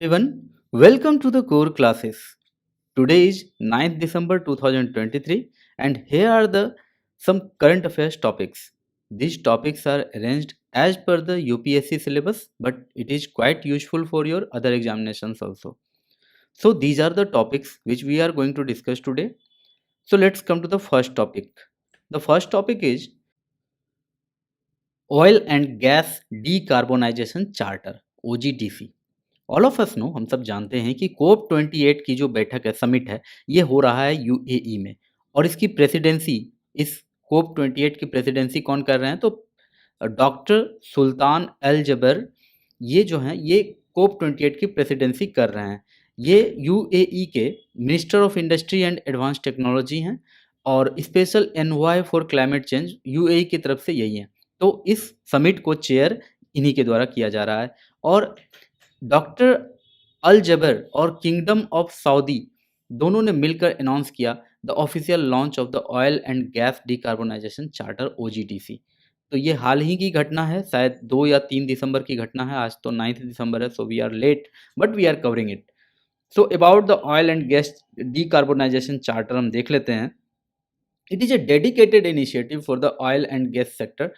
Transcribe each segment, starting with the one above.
Everyone, welcome to the core classes. Today is 9th December 2023 and here are the some current affairs topics. These topics are arranged as per the UPSC syllabus but it is quite useful for your other examinations also. So these are the topics which we are going to discuss today. So let's come to the first topic. The first topic is Oil and Gas Decarbonization Charter OGDC. All of us know हम सब जानते हैं कि कोप 28 की जो बैठक है summit है ये हो रहा है यूएई में और इसकी प्रेसिडेंसी इस कोप 28 की प्रेसिडेंसी कौन कर रहे हैं तो डॉक्टर सुल्तान अल जबर ये जो हैं ये कोप 28 की प्रेसिडेंसी कर रहे हैं। ये यूएई के minister of industry and advance technology हैं और special envoy for climate change UAE की तरफ से यही है। तो इस समिट को चेयर इन्हीं के द्वारा किया जा रहा है और डॉक्टर अल जबर और किंगडम ऑफ सऊदी दोनों ने मिलकर अनाउंस किया the official launch of the oil and gas decarbonisation charter OGDC. तो ये हाल ही की घटना है, शायद 2 या 3 दिसंबर की घटना है। आज तो 9 दिसंबर है, so we are late but we are covering it. So about the oil and gas decarbonisation charter हम देख लेते हैं। It is a dedicated initiative for the oil and gas sector.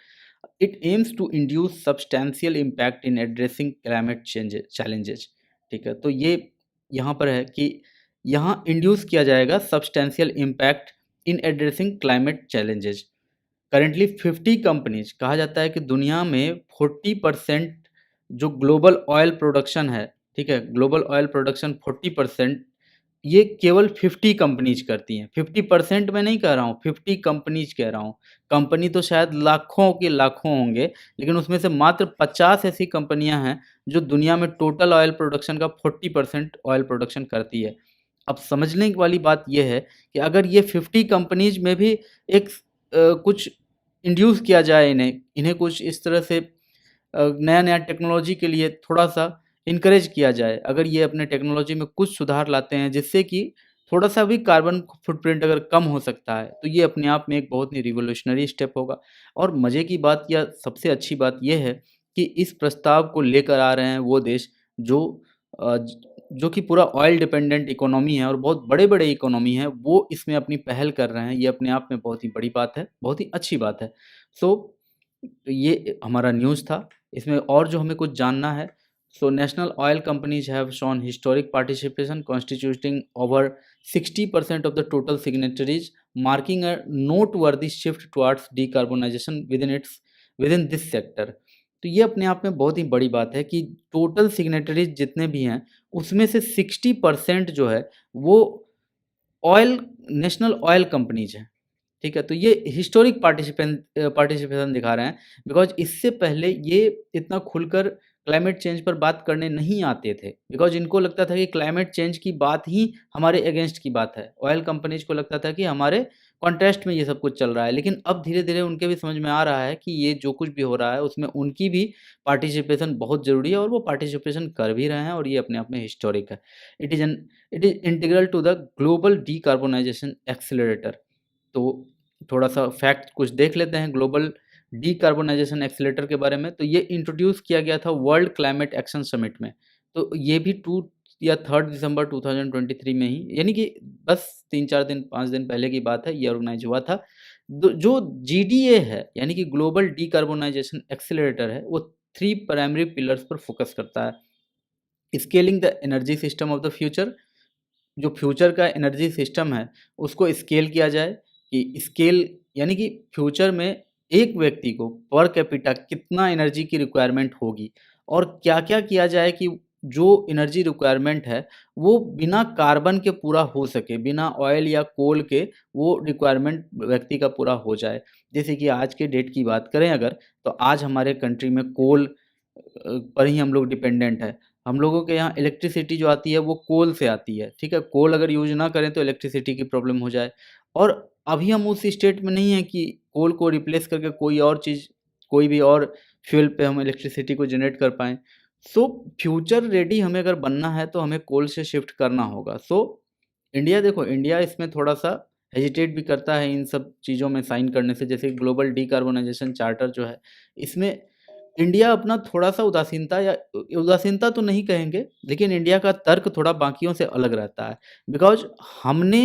It aims to induce substantial impact in addressing climate change challenges. ठीक है, तो ये यहाँ पर है कि यहाँ इंड्यूस किया जाएगा substantial impact in addressing climate challenges. Currently 50 companies कहा जाता है कि दुनिया में 40% जो ग्लोबल ऑयल प्रोडक्शन है, ठीक है, ग्लोबल ऑयल प्रोडक्शन 40% ये केवल 50 कंपनीज करती हैं। 50% मैं नहीं कह रहा हूँ, 50 कंपनीज कह रहा हूँ। कंपनी तो शायद लाखों के लाखों होंगे, लेकिन उसमें से मात्र 50 ऐसी कंपनियां हैं जो दुनिया में टोटल ऑयल प्रोडक्शन का 40% ऑयल प्रोडक्शन करती है। अब समझने वाली बात यह है कि अगर ये 50 कंपनीज में भी एक कुछ इंड्यूस किया जाए, इन्हें इन्हें कुछ इस तरह से नया नया टेक्नोलॉजी के लिए थोड़ा सा इनकरेज किया जाए, अगर ये अपने टेक्नोलॉजी में कुछ सुधार लाते हैं जिससे कि थोड़ा सा भी कार्बन फुटप्रिंट अगर कम हो सकता है, तो ये अपने आप में एक बहुत ही रिवोल्यूशनरी स्टेप होगा। और मज़े की बात या सबसे अच्छी बात ये है कि इस प्रस्ताव को लेकर आ रहे हैं वो देश जो जो कि पूरा ऑयल डिपेंडेंट इकोनॉमी है और बहुत बड़े-बड़े इकोनॉमी है, वो इसमें अपनी पहल कर रहे हैं। ये अपने आप में बहुत ही बड़ी बात है, बहुत ही अच्छी बात है। सो ये हमारा न्यूज़ था। इसमें और जो हमें कुछ जानना है, so national oil companies have shown historic participation constituting over 60% of the total signatories, marking a noteworthy shift towards decarbonization within this sector. तो ये अपने आप में बहुत ही बड़ी बात है कि टोटल सिग्नेटरीज जितने भी हैं उसमें से 60% जो है वो ऑयल नेशनल ऑयल कंपनीज हैं। ठीक है, तो ये हिस्टोरिक पार्टिसिपेशन दिखा रहे हैं बिकॉज इससे पहले ये इतना खुलकर क्लाइमेट चेंज पर बात करने नहीं आते थे, बिकॉज इनको लगता था कि क्लाइमेट चेंज की बात ही हमारे अगेंस्ट की बात है। ऑयल कंपनीज को लगता था कि हमारे कॉन्टेस्ट में ये सब कुछ चल रहा है, लेकिन अब धीरे धीरे उनके भी समझ में आ रहा है कि ये जो कुछ भी हो रहा है उसमें उनकी भी पार्टिसिपेशन बहुत ज़रूरी है और वो पार्टिसिपेशन कर भी रहे हैं और ये अपने आप में हिस्टोरिक है। It is it is integral to the global decarbonisation accelerator. तो थोड़ा सा फैक्ट कुछ देख लेते हैं ग्लोबल डीकार्बोनाइजेशन एक्सेलेरेटर के बारे में। तो ये इंट्रोड्यूस किया गया था वर्ल्ड क्लाइमेट एक्शन समिट में। तो ये भी 2 या 3 दिसंबर 2023 में ही, यानी कि बस 3-4 दिन 5 दिन पहले की बात है, ये ऑर्गेनाइज हुआ था। जो जीडीए है यानी कि ग्लोबल डीकार्बोनाइजेशन एक्सेलरेटर है, वो 3 प्राइमरी पिलर्स पर फोकस करता है। Scaling the energy system of the future, जो फ्यूचर का एनर्जी सिस्टम है उसको स्केल किया जाए कि स्केल यानी कि फ्यूचर में एक व्यक्ति को पर कैपिटा कितना एनर्जी की रिक्वायरमेंट होगी और क्या-क्या किया जाए कि जो एनर्जी रिक्वायरमेंट है वो बिना कार्बन के पूरा हो सके, बिना ऑयल या कोल के वो रिक्वायरमेंट व्यक्ति का पूरा हो जाए। जैसे कि आज के डेट की बात करें अगर, तो आज हमारे कंट्री में कोल पर ही हम लोग डिपेंडेंट है। हम लोगों के यहाँ इलेक्ट्रिसिटी जो आती है वो कोल से आती है, ठीक है? कोल अगर यूज़ ना करें तो इलेक्ट्रिसिटी की प्रॉब्लम हो जाए और अभी हम उस स्टेट में नहीं हैं कि कोल को रिप्लेस करके कोई और चीज़, कोई भी और फ्यूल पे हम इलेक्ट्रिसिटी को जनरेट कर पाएँ। सो फ्यूचर रेडी हमें अगर बनना है तो हमें कोल से शिफ्ट करना होगा। सो इंडिया, देखो इंडिया इसमें थोड़ा-सा हेजिटेट भी करता है इन सब चीज़ों में साइन करने से, जैसे ग्लोबल डिकार्बोनाइजेशन चार्टर जो है, इसमें इंडिया अपना थोड़ा-सा उदासीनता या उदासीनता तो नहीं कहेंगे, लेकिन इंडिया का तर्क थोड़ा बाकियों से अलग रहता है। बिकॉज़ हमने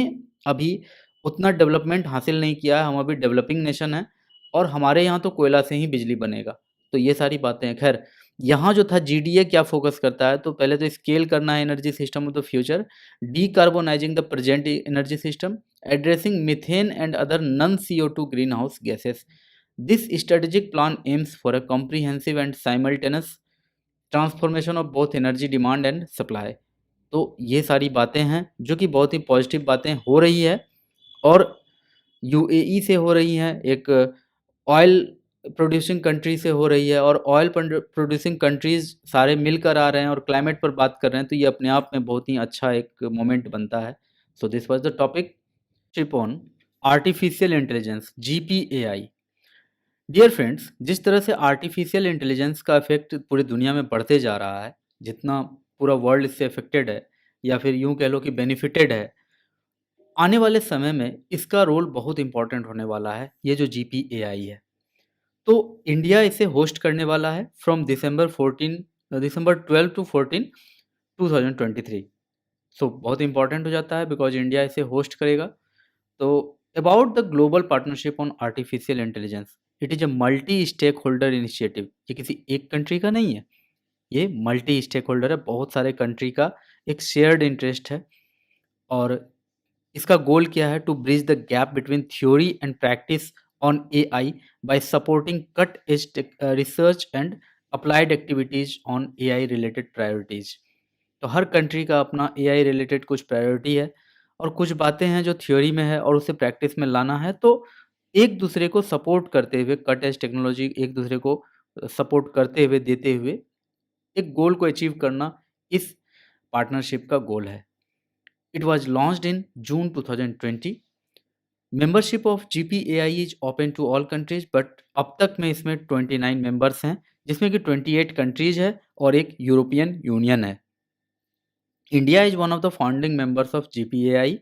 अभी उतना डेवलपमेंट हासिल नहीं किया है, हम अभी डेवलपिंग नेशन हैं और हमारे यहाँ तो कोयला से ही बिजली बनेगा। तो ये सारी बातें हैं। ख़ैर, यहाँ जो था जीडीए क्या फ़ोकस करता है, तो पहले तो स्केल करना है energy system of the future, decarbonising the present energy system, addressing methane and other non CO2 greenhouse gases. This strategic plan aims for a comprehensive and simultaneous transformation of both energy demand and supply। तो ये सारी बातें हैं जो कि बहुत ही positive बातें हो रही है और यूएई से हो रही हैं, एक ऑयल प्रोड्यूसिंग कंट्री से हो रही है और ऑयल प्रोड्यूसिंग कंट्रीज़ सारे मिलकर आ रहे हैं और क्लाइमेट पर बात कर रहे हैं, तो ये अपने आप में बहुत ही अच्छा एक मोमेंट बनता है। So this was the topic ship on artificial intelligence GPAI. Dear friends, जिस तरह से आर्टिफिशियल इंटेलिजेंस का इफेक्ट पूरी दुनिया में बढ़ते जा रहा है, जितना पूरा वर्ल्ड इससे अफेक्टेड है या फिर यूं कह लो कि बेनिफिटेड है, आने वाले समय में इसका रोल बहुत इंपॉर्टेंट होने वाला है, ये जो जीपीएआई है। तो इंडिया इसे होस्ट करने वाला है फ्रॉम दिसंबर 12 टू 14 2023। सो बहुत इंपॉर्टेंट हो जाता है बिकॉज इंडिया इसे होस्ट करेगा। तो about the global partnership on artificial intelligence, it is a multi stakeholder initiative. ये किसी एक कंट्री का नहीं है, ये मल्टी स्टेक होल्डर है, बहुत सारे कंट्री का एक शेयर्ड इंटरेस्ट है। और इसका गोल क्या है? To bridge the gap between theory and practice on AI by supporting cut edge research and applied activities on AI related priorities. तो हर कंट्री का अपना एआई रिलेटेड कुछ प्रायोरिटी है और कुछ बातें हैं जो थ्योरी में है और उसे प्रैक्टिस में लाना है। तो एक दूसरे को सपोर्ट करते हुए, कट एज टेक्नोलॉजी एक दूसरे को सपोर्ट करते हुए, देते हुए एक गोल को अचीव करना इस पार्टनरशिप का गोल है। It was launched in June 2020। Membership of GPAI is open to all countries, but अब तक में इसमें 29 मेंबर्स हैं, जिसमें कि 28 कंट्रीज है और एक यूरोपियन यूनियन है। India is one of the founding members of GPAI.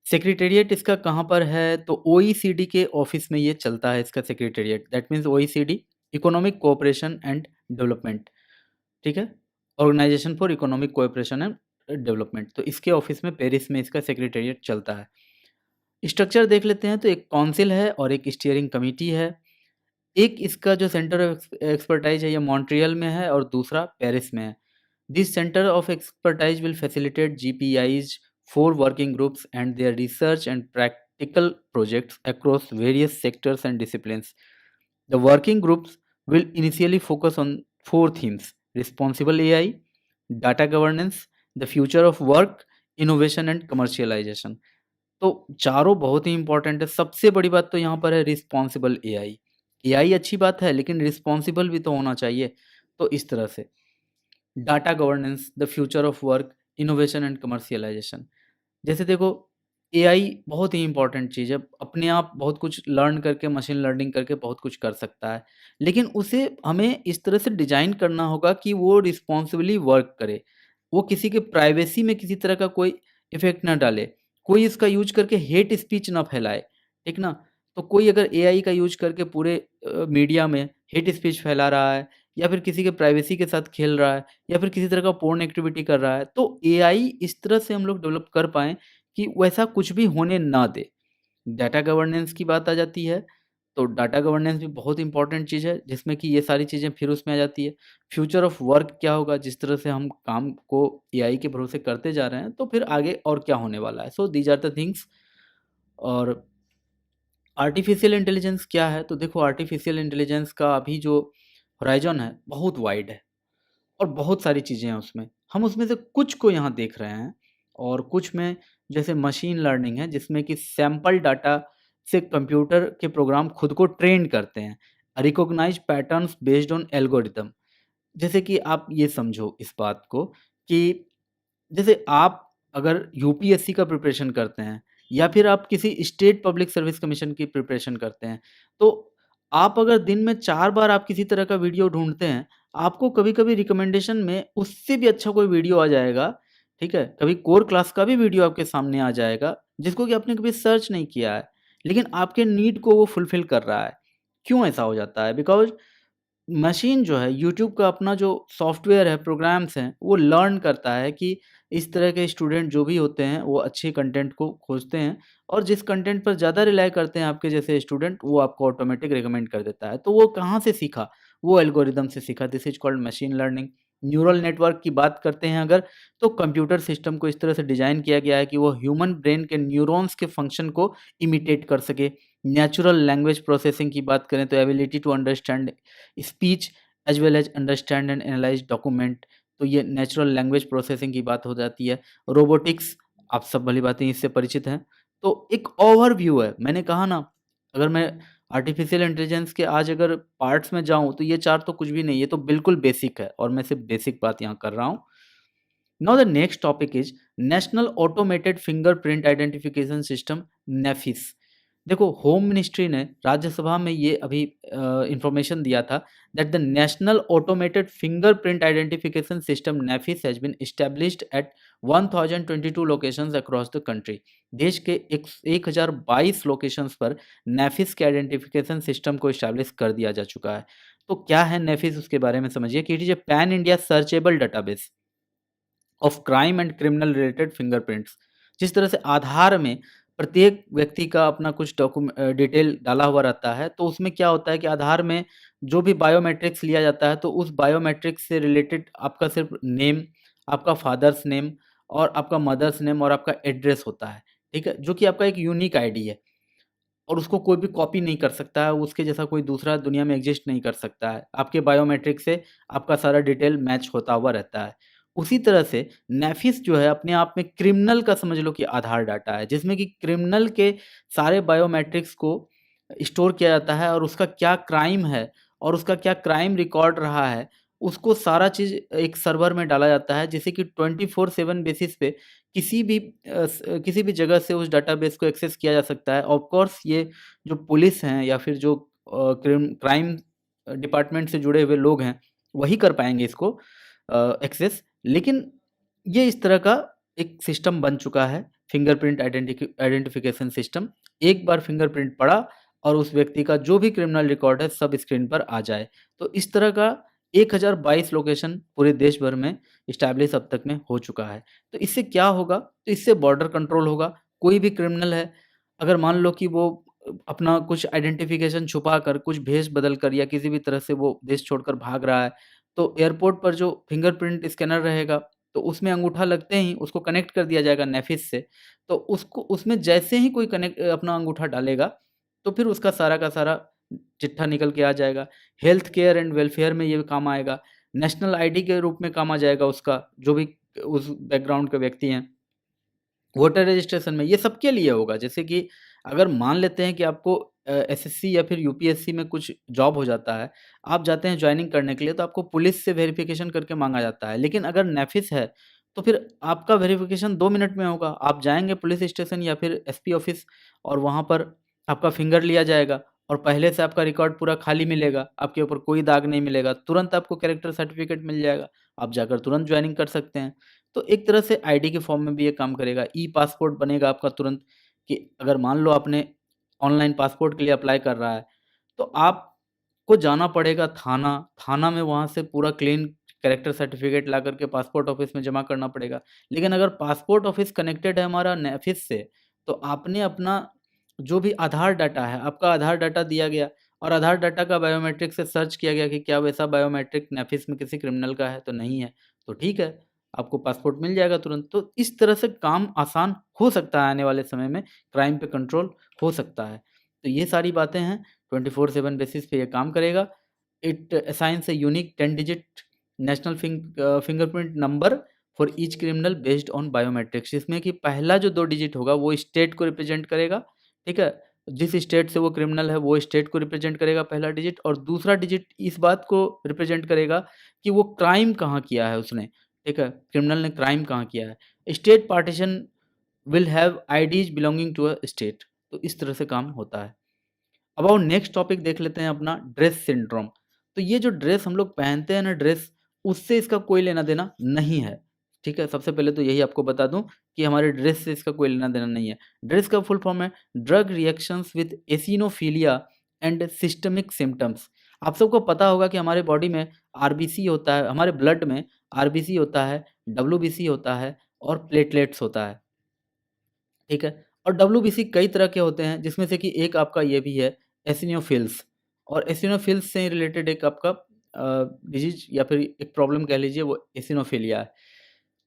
Secretariat इसका कहाँ पर है? तो ओईसीडी के ऑफिस में ये चलता है, इसका secretariat. That means OECD, economic cooperation and development, ठीक है, organisation for economic cooperation and development. तो इसके ऑफिस में, पेरिस में इसका सेक्रेटेरिएट चलता है। स्ट्रक्चर देख लेते हैं तो एक काउंसिल है और एक स्टीयरिंग कमेटी है। एक इसका जो सेंटर ऑफ एक्सपर्टाइज है ये मॉन्ट्रियल में है और दूसरा पेरिस में है। This centre of expertise will facilitate GPAI's four working groups and their research and practical projects across various sectors and disciplines. The working groups will initially focus on four themes: responsible AI, data governance, the future of work, innovation and commercialization। तो चारों बहुत ही important है। सबसे बड़ी बात तो यहाँ पर है रिस्पॉन्सिबल एआई। एआई अच्छी बात है लेकिन रिस्पॉन्सिबल भी तो होना चाहिए। तो इस तरह से data governance, the future of work, innovation and commercialisation. जैसे देखो, एआई बहुत ही इंपॉर्टेंट चीज़ है। अपने आप बहुत कुछ लर्न करके, मशीन लर्निंग करके बहुत कुछ कर सकता है, लेकिन उसे हमें इस तरह से डिज़ाइन करना होगा कि वो रिस्पॉन्सिबली वर्क करे, वो किसी के प्राइवेसी में किसी तरह का कोई इफ़ेक्ट ना डाले, कोई इसका यूज़ करके हेट स्पीच ना फैलाए, ठीक ना? तो कोई अगर एआई का यूज़ करके पूरे मीडिया में हेट स्पीच फैला रहा है या फिर किसी के प्राइवेसी के साथ खेल रहा है या फिर किसी तरह का पोर्न एक्टिविटी कर रहा है, तो एआई इस तरह से हम लोग डेवलप कर पाएँ कि वैसा कुछ भी होने ना दे। डाटा गवर्नेंस की बात आ जाती है, तो डाटा गवर्नेंस भी बहुत इंपॉर्टेंट चीज़ है, जिसमें कि ये सारी चीज़ें फिर उसमें आ जाती है। फ्यूचर ऑफ वर्क क्या होगा? जिस तरह से हम काम को एआई के भरोसे करते जा रहे हैं, तो फिर आगे और क्या होने वाला है? सो दीज़ आर द थिंग्स। और आर्टिफ़िशियल इंटेलिजेंस क्या है? तो देखो, आर्टिफ़िशियल इंटेलिजेंस का अभी जो होराइज़न है, बहुत वाइड है और बहुत सारी चीज़ें हैं उसमें। हम उसमें से कुछ को यहाँ देख रहे हैं और कुछ में जैसे मशीन लर्निंग है, जिसमें कि सैंपल डाटा से कंप्यूटर के प्रोग्राम खुद को ट्रेन करते हैं। Recognise patterns based on algorithm. जैसे कि आप ये समझो इस बात को कि जैसे आप अगर यूपीएससी का प्रिपरेशन करते हैं या फिर आप किसी स्टेट पब्लिक सर्विस कमीशन की प्रिपरेशन करते हैं, तो आप अगर दिन में 4 बार आप किसी तरह का वीडियो ढूँढते हैं, आपको कभी-कभी रिकमेंडेशन में उससे भी अच्छा कोई वीडियो आ जाएगा, ठीक है? कभी कोर क्लास का भी वीडियो आपके सामने आ जाएगा, जिसको कि आपने कभी सर्च नहीं किया है, लेकिन आपके नीड को वो फुलफ़िल कर रहा है। क्यों ऐसा हो जाता है? बिकॉज़ मशीन जो है यूट्यूब का अपना जो सॉफ्टवेयर है, प्रोग्राम्स हैं, वो लर्न करता है कि इस तरह के स्टूडेंट जो भी होते हैं वो अच्छे कंटेंट को खोजते हैं और जिस कंटेंट पर ज़्यादा रिलाय करते हैं आपके जैसे स्टूडेंट वो आपको ऑटोमेटिक रिकमेंड कर देता है। तो वो कहाँ से सीखा? वो एल्गोरिदम से सीखा। This is called machine learning. Neural network की बात करते हैं अगर, तो कंप्यूटर सिस्टम को इस तरह से डिज़ाइन किया गया है कि वो ह्यूमन ब्रेन के न्यूरॉन्स के फंक्शन को इमिटेट कर सके। नेचुरल लैंग्वेज प्रोसेसिंग की बात करें तो ability to understand speech as well as understand and analyse document, तो ये नेचुरल लैंग्वेज प्रोसेसिंग की बात हो जाती है। रोबोटिक्स, आप सब भली भांति इससे परिचित हैं। तो एक ओवरव्यू है, मैंने कहा ना, अगर मैं आर्टिफिशियल इंटेलिजेंस के आज अगर पार्ट्स में जाऊं तो ये चार तो कुछ भी नहीं, ये तो बिल्कुल बेसिक है और मैं सिर्फ बेसिक बात यहाँ कर रहा हूँ। Now the next topic is national automated fingerprint identification system, NAFIS. देखो, होम मिनिस्ट्री ने राज्यसभा में ये अभी इंफॉर्मेशन दिया था that the national automated fingerprint identification system NAFIS has been established at 1022 locations across the country. देश के 1022 लोकेशंस पर नेफिस के आइडेंटिफिकेशन सिस्टम को इस्टेब्लिश कर दिया जा चुका है। तो क्या है नेफिस, उसके बारे में समझिए कि it is a pan India searchable database of crime and criminal related fingerprints. जिस तरह से आधार में प्रत्येक व्यक्ति का अपना कुछ डिटेल डाला हुआ रहता है, तो उसमें क्या होता है कि आधार में जो भी बायोमेट्रिक्स लिया जाता है तो उस बायोमेट्रिक्स से रिलेटेड आपका सिर्फ नेम, आपका फादर्स नेम और आपका मदर्स नेम और आपका एड्रेस होता है, ठीक है, जो कि आपका एक यूनिक आईडी है और उसको कोई भी कॉपी नहीं कर सकता है, उसके जैसा कोई दूसरा दुनिया में एग्जिस्ट नहीं कर सकता है। आपके बायोमेट्रिक से आपका सारा डिटेल मैच होता हुआ रहता है। उसी तरह से नेफिस जो है अपने आप में क्रिमिनल का समझ लो कि आधार डाटा है, जिसमें कि क्रिमिनल के सारे बायोमेट्रिक्स को स्टोर किया जाता है और उसका क्या क्राइम है और उसका क्या क्राइम रिकॉर्ड रहा है, उसको सारा चीज़ एक सर्वर में डाला जाता है, जिससे कि 24/7 बेसिस पे किसी भी जगह से उस डाटाबेस को एक्सेस किया जा सकता है। ऑफ कोर्स ये जो पुलिस हैं या फिर जो क्राइम डिपार्टमेंट से जुड़े हुए लोग हैं, वही कर पाएँगे इसको एक्सेस। लेकिन ये इस तरह का एक सिस्टम बन चुका है, फिंगरप्रिंट आइडेंटिफिकेशन सिस्टम। एक बार फिंगरप्रिंट पड़ा और उस व्यक्ति का जो भी क्रिमिनल रिकॉर्ड है सब स्क्रीन पर आ जाए। तो इस तरह का 1022 लोकेशन पूरे देश भर में इस्टैब्लिश अब तक में हो चुका है। तो इससे क्या होगा? तो इससे बॉर्डर कंट्रोल होगा। कोई भी क्रिमिनल है, अगर मान लो कि वो अपना कुछ आइडेंटिफिकेशन छुपा कर, कुछ भेष बदल कर या किसी भी तरह से वो देश छोड़कर भाग रहा है, तो एयरपोर्ट पर जो फिंगरप्रिंट स्कैनर रहेगा, तो उसमें अंगूठा लगते ही उसको कनेक्ट कर दिया जाएगा नेफिस से। तो उसको उसमें जैसे ही कोई अपना अंगूठा डालेगा, तो फिर उसका सारा का सारा चिट्ठा निकल के आ जाएगा। हेल्थ केयर एंड वेलफेयर में ये काम आएगा। नेशनल आईडी के रूप में काम आ जाएगा उसका, जो भी उस बैकग्राउंड के व्यक्ति हैं। वोटर रजिस्ट्रेशन में ये सबके लिए होगा। जैसे कि अगर मान लेते हैं कि आपको एसएससी या फिर यूपीएससी में कुछ जॉब हो जाता है, आप जाते हैं जॉइनिंग करने के लिए, तो आपको पुलिस से वेरिफिकेशन करके माँगा जाता है। लेकिन अगर नेफिस है, तो फिर आपका वेरिफिकेशन 2 मिनट में होगा। आप जाएँगे पुलिस स्टेशन या फिर एसपी ऑफिस और वहाँ पर आपका फिंगर लिया जाएगा और पहले से आपका रिकॉर्ड पूरा खाली मिलेगा, आपके ऊपर कोई दाग नहीं मिलेगा, तुरंत आपको कैरेक्टर सर्टिफिकेट मिल जाएगा, आप जाकर तुरंत जॉइनिंग कर सकते हैं। तो एक तरह से आईडी के फॉर्म में भी ये काम करेगा। ई-पासपोर्ट बनेगा आपका तुरंत, कि अगर मान लो आपने ऑनलाइन पासपोर्ट के लिए अप्लाई कर रहा है, तो आपको जाना पड़ेगा थाना, थाना में वहाँ से पूरा क्लीन कैरेक्टर सर्टिफिकेट ला कर के पासपोर्ट ऑफिस में जमा करना पड़ेगा। लेकिन अगर पासपोर्ट ऑफिस कनेक्टेड है हमारा नेफिस से, तो आपने अपना जो भी आधार डाटा है, आपका आधार डाटा दिया गया और आधार डाटा का बायोमेट्रिक से सर्च किया गया कि क्या वैसा बायोमेट्रिक नेफिस में किसी क्रिमिनल का है, तो नहीं है, तो ठीक है, आपको पासपोर्ट मिल जाएगा तुरंत। तो इस तरह से काम आसान हो सकता है आने वाले समय में, क्राइम पे कंट्रोल हो सकता है। तो ये सारी बातें हैं, 24/7 बेसिस पे ये काम करेगा। It assigns a unique 10 digit national fingerprint number for each criminal based on biometrics, जिसमें कि पहला जो 2 डिजिट होगा वो स्टेट को रिप्रेजेंट करेगा, ठीक है? जिस स्टेट से वो क्रिमिनल है वो स्टेट को रिप्रेजेंट करेगा पहला डिजिट, और दूसरा डिजिट इस बात को रिप्रेजेंट करेगा कि वो क्राइम कहाँ किया है उसने, ठीक है? क्रिमिनल ने क्राइम कहाँ किया है। State partition will have IDs belonging to a state. तो इस तरह से काम होता है। अब आओ नेक्स्ट टॉपिक देख लेते हैं अपना, ड्रेस सिंड्रोम। तो ये जो ड्रेस हम लोग पहनते हैं ना ड्रेस, उससे इसका कोई लेना-देना नहीं है, ठीक है? सबसे पहले तो यही आपको बता दूँ कि हमारे ड्रेस से इसका कोई लेना-देना नहीं है। ड्रेस का फुल फॉर्म है drug reactions with eosinophilia and systemic symptoms. आप सबको पता होगा कि हमारे बॉडी में आरबीसी होता है, हमारे ब्लड में आरबीसी होता है, डब्ल्यूबीसी होता है और प्लेटलेट्स होता है, ठीक है? और डब्ल्यूबीसी कई तरह के होते हैं, जिसमें से कि एक आपका ये भी है एसिनोफिल्स, और एसिनोफिल्स से रिलेटेड एक आपका डिजीज या फिर एक प्रॉब्लम कह लीजिए, वो एसिनोफिलिया है।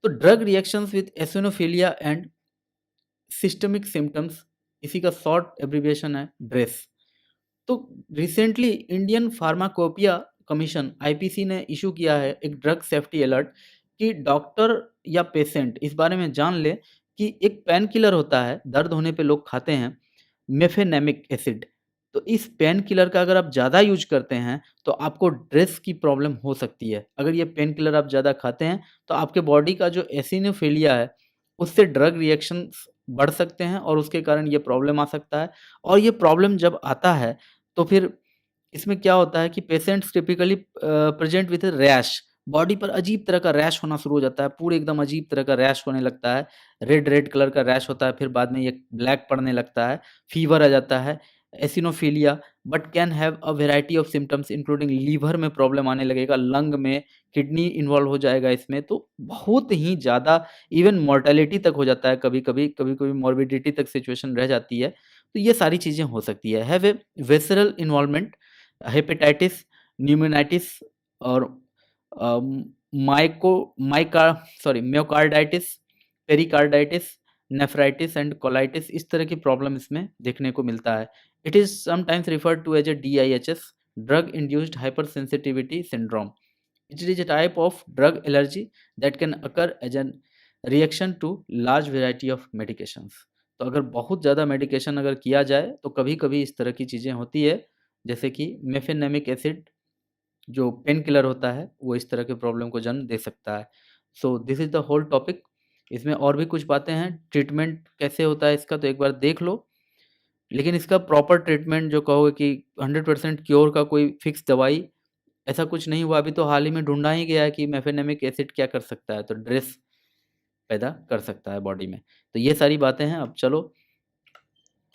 तो drug reactions with eosinophilia and systemic symptoms, इसी का शॉर्ट एब्रिविएशन है ड्रेस। तो recently Indian Pharmacopoeia Commission IPC ने इशू किया है एक ड्रग सेफ्टी अलर्ट कि डॉक्टर या पेशेंट इस बारे में जान ले कि एक पेन किलर होता है, दर्द होने पे लोग खाते हैं, मेफेनेमिक एसिड। तो इस पेन किलर का अगर आप ज़्यादा यूज करते हैं तो आपको ड्रेस की प्रॉब्लम हो सकती है। अगर ये पेन किलर आप ज़्यादा खाते हैं तो आपके बॉडी का जो एसिनोफिलिया है उससे ड्रग रिएक्शंस बढ़ सकते हैं और उसके कारण ये प्रॉब्लम आ सकता है। और ये प्रॉब्लम जब आता है तो फिर इसमें क्या होता है कि patients typically present with rash, body पर अजीब तरह का रैश होना शुरू हो जाता है, पूरे एकदम अजीब तरह का रैश होने लगता है, रेड रेड कलर का रैश होता है, फिर बाद में ये ब्लैक पड़ने लगता है, फीवर आ जाता है, eosinophilia, but can have a variety of symptoms including liver में प्रॉब्लम आने लगेगा, लंग में, किडनी इन्वॉल्व हो जाएगा इसमें, तो बहुत ही ज़्यादा इवन मोर्टेलिटी तक हो जाता है कभी-कभी, कभी-कभी मॉर्बिडिटी तक सिचुएशन रह जाती है। तो ये सारी चीज़ें हो सकती है। Have a visceral involvement, hepatitis, pneumonitis और um, myco myca sorry myocarditis, pericarditis, nephritis and colitis, इस तरह की प्रॉब्लम इसमें देखने को मिलता है। It is sometimes referred to as a DIHS, drug induced hypersensitivity syndrome. It is a type of drug allergy that can occur as a reaction to large variety of medications. तो अगर बहुत ज़्यादा medication अगर किया जाए तो कभी-कभी इस तरह की चीज़ें होती है, जैसे कि मेफेनेमिक एसिड जो पेन किलर होता है, वो इस तरह के प्रॉब्लम को जन्म दे सकता है। So this is the whole topic. इसमें और भी कुछ बातें हैं, ट्रीटमेंट कैसे होता है इसका तो एक बार देख लो। लेकिन इसका प्रॉपर ट्रीटमेंट जो कहोगे कि 100% क्योर का कोई फिक्स दवाई ऐसा कुछ नहीं हुआ। अभी तो हाल ही में ढूँढा ही गया है कि मेफेनेमिक एसिड क्या कर सकता है, तो ड्रेस पैदा कर सकता है बॉडी में। तो ये सारी बातें हैं। अब चलो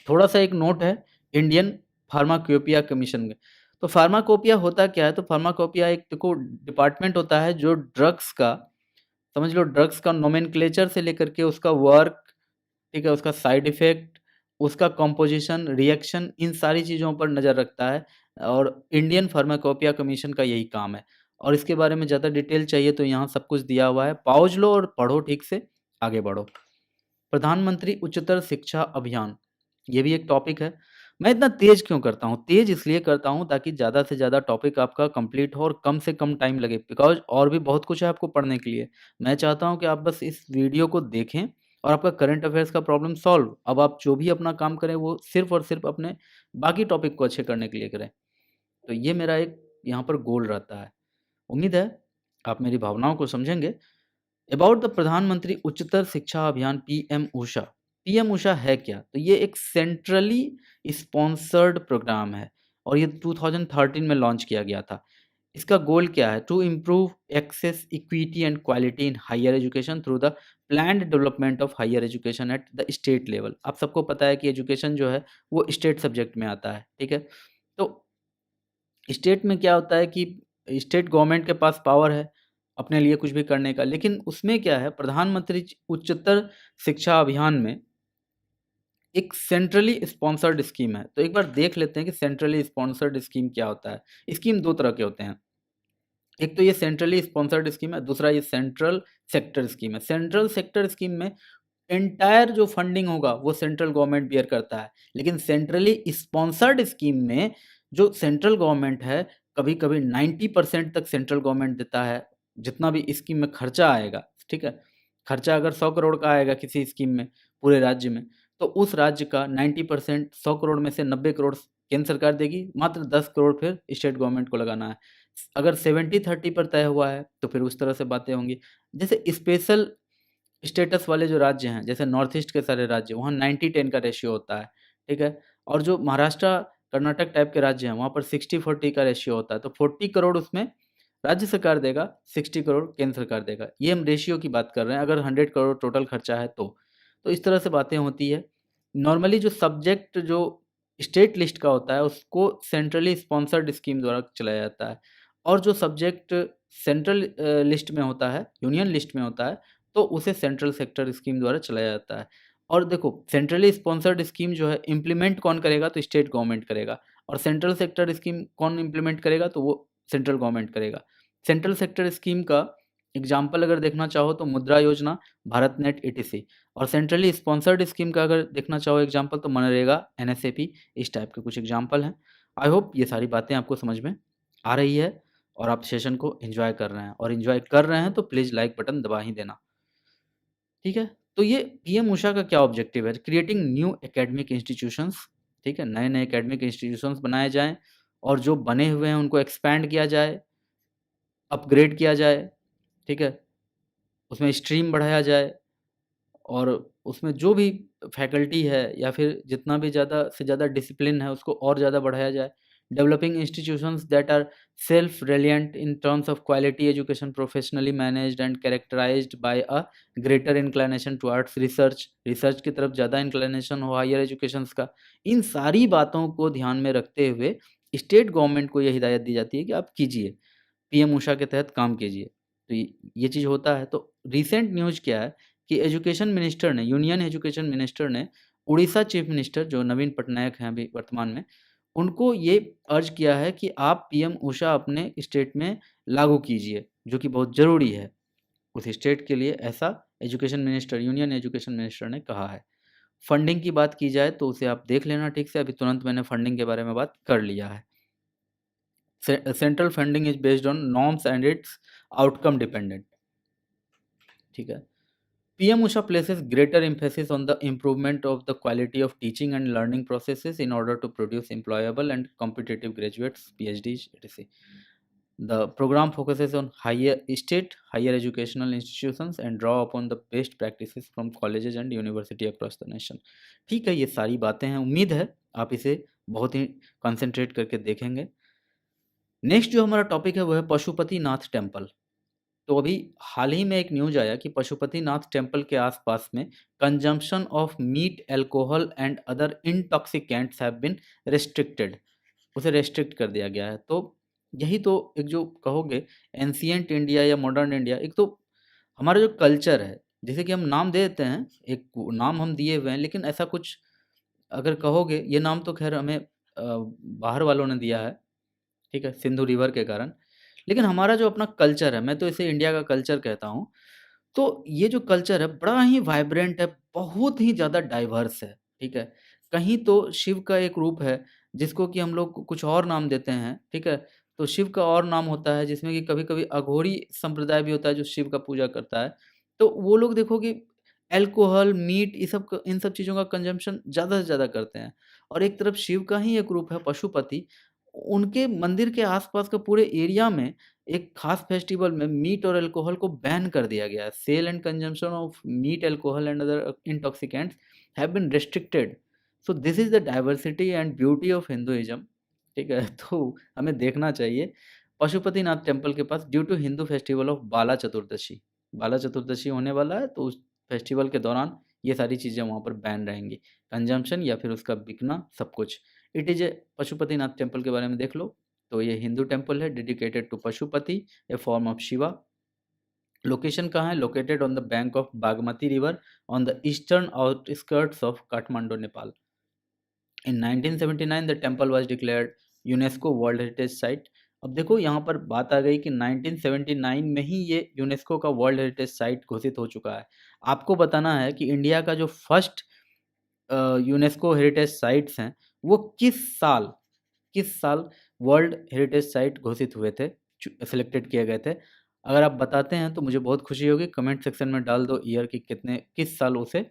थोड़ा-सा एक नोट है इंडियन फार्माकोपिया कमीशन में। तो फार्माकोपिया होता क्या है? तो फार्माकोपिया एक देखो डिपार्टमेंट होता है जो ड्रग्स का, समझ लो ड्रग्स का नोमेनक्लेचर से लेकर के उसका वर्क, ठीक है, उसका साइड इफ़ेक्ट, उसका कंपोज़िशन, रिएक्शन, इन सारी चीज़ों पर नज़र रखता है और इंडियन फार्माकोपिया कमीशन का यही काम है। और इसके बारे में ज़्यादा डिटेल चाहिए तो यहाँ सब कुछ दिया हुआ है, पहुँच लो और पढ़ो ठीक से, आगे बढ़ो। प्रधानमंत्री उच्चतर शिक्षा अभियान, ये भी एक टॉपिक है। मैं इतना तेज़ क्यों करता हूँ? तेज़ इसलिए करता हूँ ताकि ज़्यादा से ज़्यादा टॉपिक आपका कंप्लीट हो और कम से कम टाइम लगे, बिकॉज़ और भी बहुत कुछ है आपको पढ़ने के लिए। मैं चाहता हूँ कि आप बस इस वीडियो को देखें और आपका करंट अफ़ेयर्स का प्रॉब्लम सॉल्व। अब आप जो भी अपना काम करें वो सिर्फ़ और सिर्फ़ अपने बाकी टॉपिक को अच्छे करने के लिए करें। तो ये मेरा एक यहाँ पर गोल रहता है। उम्मीद है आप मेरी भावनाओं को समझेंगे। अबाउट द प्रधानमंत्री उच्चतर शिक्षा अभियान पीएम ऊषा। पीएम ऊषा है क्या? तो ये एक सेंट्रली स्पॉन्सर्ड प्रोग्राम है और ये 2013 में लॉन्च किया गया था। इसका गोल क्या है? To improve access, equity and quality in higher education through the planned development of higher education at the state level. आप सबको पता है कि एजुकेशन जो है वो स्टेट सब्जेक्ट में आता है, ठीक है? तो स्टेट में क्या होता है कि स्टेट गवर्नमेंट के पास पावर है अपने लिए कुछ भी करने का, लेकिन उसमें क्या है, प्रधानमंत्री उच्चतर शिक्षा अभियान में एक सेंट्रली स्पॉन्सर्ड स्कीम है। तो एक बार देख लेते हैं कि सेंट्रली स्पॉन्सर्ड स्कीम क्या होता है। स्कीम दो तरह के होते हैं, एक तो ये सेंट्रली स्पॉन्सर्ड स्कीम है, दूसरा ये सेंट्रल सेक्टर स्कीम है। सेंट्रल सेक्टर स्कीम में एंटायर जो फंडिंग होगा वो सेंट्रल गवर्नमेंट बियर करता है, लेकिन सेंट्रली स्पॉन्सर्ड स्कीम में जो सेंट्रल गवर्नमेंट है, कभी-कभी 90% तक सेंट्रल गवर्नमेंट देता है, जितना भी स्कीम में खर्चा आएगा, ठीक है? खर्चा अगर 100 करोड़ का आएगा किसी स्कीम में पूरे राज्य में, तो उस राज्य का 90% 100 करोड़ में से 90 करोड़ केंद्र सरकार देगी, मात्र 10 करोड़ फिर स्टेट गवर्नमेंट को लगाना है। अगर 70-30 पर तय हुआ है, तो फिर उस तरह से बातें होंगी। जैसे स्पेशल स्टेटस वाले जो राज्य हैं, जैसे नॉर्थ ईस्ट के सारे राज्य, वहाँ 90-10 का रेशियो होता है, ठीक है? और जो महाराष्ट्र, कर्नाटक टाइप के राज्य हैं, वहाँ पर 60-40 का रेशियो होता है। तो 40 करोड़ उसमें राज्य सरकार देगा, 60 करोड़ केंद्र सरकार देगा। ये हम रेशियो की बात कर रहे हैं, अगर 100 करोड़ टोटल खर्चा है तो। तो इस तरह से बातें होती है। नॉर्मली जो सब्जेक्ट जो स्टेट लिस्ट का होता है उसको सेंट्रली स्पॉन्सर्ड स्कीम द्वारा चलाया जाता है, और जो सब्जेक्ट सेंट्रल लिस्ट में होता है, यूनियन लिस्ट में होता है, तो उसे सेंट्रल सेक्टर स्कीम द्वारा चलाया जाता है। और देखो सेंट्रली स्पॉन्सर्ड स्कीम जो है इम्प्लीमेंट कौन करेगा, तो स्टेट गवर्नमेंट करेगा, और सेंट्रल सेक्टर स्कीम कौन इम्प्लीमेंट करेगा, तो वो सेंट्रल गवर्नमेंट करेगा। सेंट्रल सेक्टर स्कीम का एग्जाम्पल अगर देखना चाहो तो मुद्रा योजना, भारत नेट ईटीसी, और सेंट्रली स्पॉन्सर्ड स्कीम का अगर देखना चाहो एग्जाम्पल तो मनरेगा, एनएसएपी, इस टाइप के कुछ एग्जाम्पल हैं। आई होप ये सारी बातें आपको समझ में आ रही है और आप सेशन को एंजॉय कर रहे हैं, और एंजॉय कर रहे हैं तो प्लीज़ लाइक बटन दबा ही देना, ठीक है? तो ये पीएम ऊषा का क्या ऑब्जेक्टिव है? क्रिएटिंग न्यू एकेडमिक इंस्टीट्यूशंस, ठीक है? नए-नए एकेडमिक इंस्टीट्यूशंस बनाए जाएँ, और जो बने हुए हैं उनको एक्सपैंड किया जाए, अपग्रेड किया जाए, ठीक है? उसमें स्ट्रीम बढ़ाया जाए, और उसमें जो भी फैकल्टी है या फिर जितना भी ज़्यादा से ज़्यादा डिसिप्लिन है उसको और ज़्यादा बढ़ाया जाए। Developing institutions that are self reliant in terms of quality education, professionally managed and characterised by a greater inclination towards research, research की तरफ ज़्यादा इंक्लिनेशन हो हायर एजुकेशंस का। इन सारी बातों को ध्यान में रखते हुए स्टेट गवर्नमेंट को ये हिदायत दी जाती है कि आप कीजिए, पीएम ऊषा के तहत काम कीजिए। तो ये चीज़ होता है। तो रिसेंट न्यूज़ क्या है कि एजुकेशन मिनिस्टर ने, यूनियन एजुकेशन मिनिस्टर ने उड़ीसा चीफ मिनिस्टर जो नवीन पटनायक हैं अभी वर्तमान में, उनको ये अर्ज किया है कि आप पीएम ऊषा अपने स्टेट में लागू कीजिए, जो कि बहुत ज़रूरी है उस स्टेट के लिए, ऐसा education minister, union education minister ने कहा है। फंडिंग की बात की जाए तो उसे आप देख लेना ठीक से, अभी तुरंत मैंने फंडिंग के बारे में बात कर लिया है। Central funding is based on norms and it's outcome dependent, ठीक है? PM Usha places greater emphasis on the improvement of the quality of teaching and learning processes in order to produce employable and competitive graduates, PhDs, etc. The program focuses on higher educational institutions and draw upon the best practices from colleges and university across the nation. ठीक है, ये सारी बातें हैं, उम्मीद है आप इसे बहुत ही कंसंट्रेट करके देखेंगे। नेक्स्ट जो हमारा टॉपिक है वो है पशुपतिनाथ टेम्पल। तो अभी हाल ही में एक न्यूज़ आया कि पशुपतिनाथ टेम्पल के आसपास में consumption of meat, alcohol and other intoxicants have been restricted, उसे रेस्ट्रिक्ट कर दिया गया है। तो यही तो एक जो कहोगे एंशिएंट इंडिया या मॉडर्न इंडिया, एक तो हमारा जो कल्चर है, जैसे कि हम नाम दे देते हैं, एक नाम हम दिए हुए हैं, लेकिन ऐसा कुछ अगर कहोगे, ये नाम तो खैर हमें बाहर वालों ने दिया है, ठीक है, सिंधु रिवर के कारण। लेकिन हमारा जो अपना कल्चर है, मैं तो इसे इंडिया का कल्चर कहता हूँ। तो ये जो कल्चर है बड़ा ही वाइब्रेंट है, बहुत ही ज़्यादा डाइवर्स है, ठीक है? कहीं तो शिव का एक रूप है जिसको कि हम लोग कुछ और नाम देते हैं, ठीक है? तो शिव का और नाम होता है जिसमें कि कभी-कभी अघोरी संप्रदाय भी होता है जो शिव का पूजा करता है। तो वो लोग देखो कि अल्कोहल, मीट, ये सब इन सब चीज़ों का कंज़म्पशन ज़्यादा से ज़्यादा करते हैं। और एक तरफ शिव का ही एक रूप है पशुपति, उनके मंदिर के आस-पास का पूरे एरिया में एक खास फेस्टिवल में मीट और अल्कोहल को बैन कर दिया गया है। Sale and consumption of meat, alcohol and other intoxicants have been restricted. So this is the diversity and beauty of Hinduism, ठीक है? तो हमें देखना चाहिए पशुपतिनाथ टेम्पल के पास due to Hindu festival of Bala Chaturdashi. Bala Chaturdashi होने वाला है, तो उस फेस्टिवल के दौरान ये सारी चीज़ें वहाँ पर बैन रहेंगी। कंजम्पशन या फिर उसका बिकना, सब कुछ। It is a Pashupatinath temple के बारे में देख लो। तो ये हिंदू टेम्पल है dedicated to Pashupati, a form of Shiva. Location कहाँ है? Located on the bank of Bagmati river on the eastern outskirts of Kathmandu, Nepal. In 1979 the temple was declared UNESCO World Heritage Site. अब देखो यहाँ पर बात आ गई कि 1979 में ही ये यूनेस्को का वर्ल्ड हेरिटेज साइट घोषित हो चुका है। आपको बताना है कि इंडिया का जो फर्स्ट यूनेस्को हेरिटेज साइट्स हैं, वो किस साल वर्ल्ड हेरिटेज साइट घोषित हुए थे, सिलेक्टेड किए गए थे? अगर आप बताते हैं तो मुझे बहुत खुशी होगी। कमेंट सेक्शन में डाल दो ईयर की किस साल उसे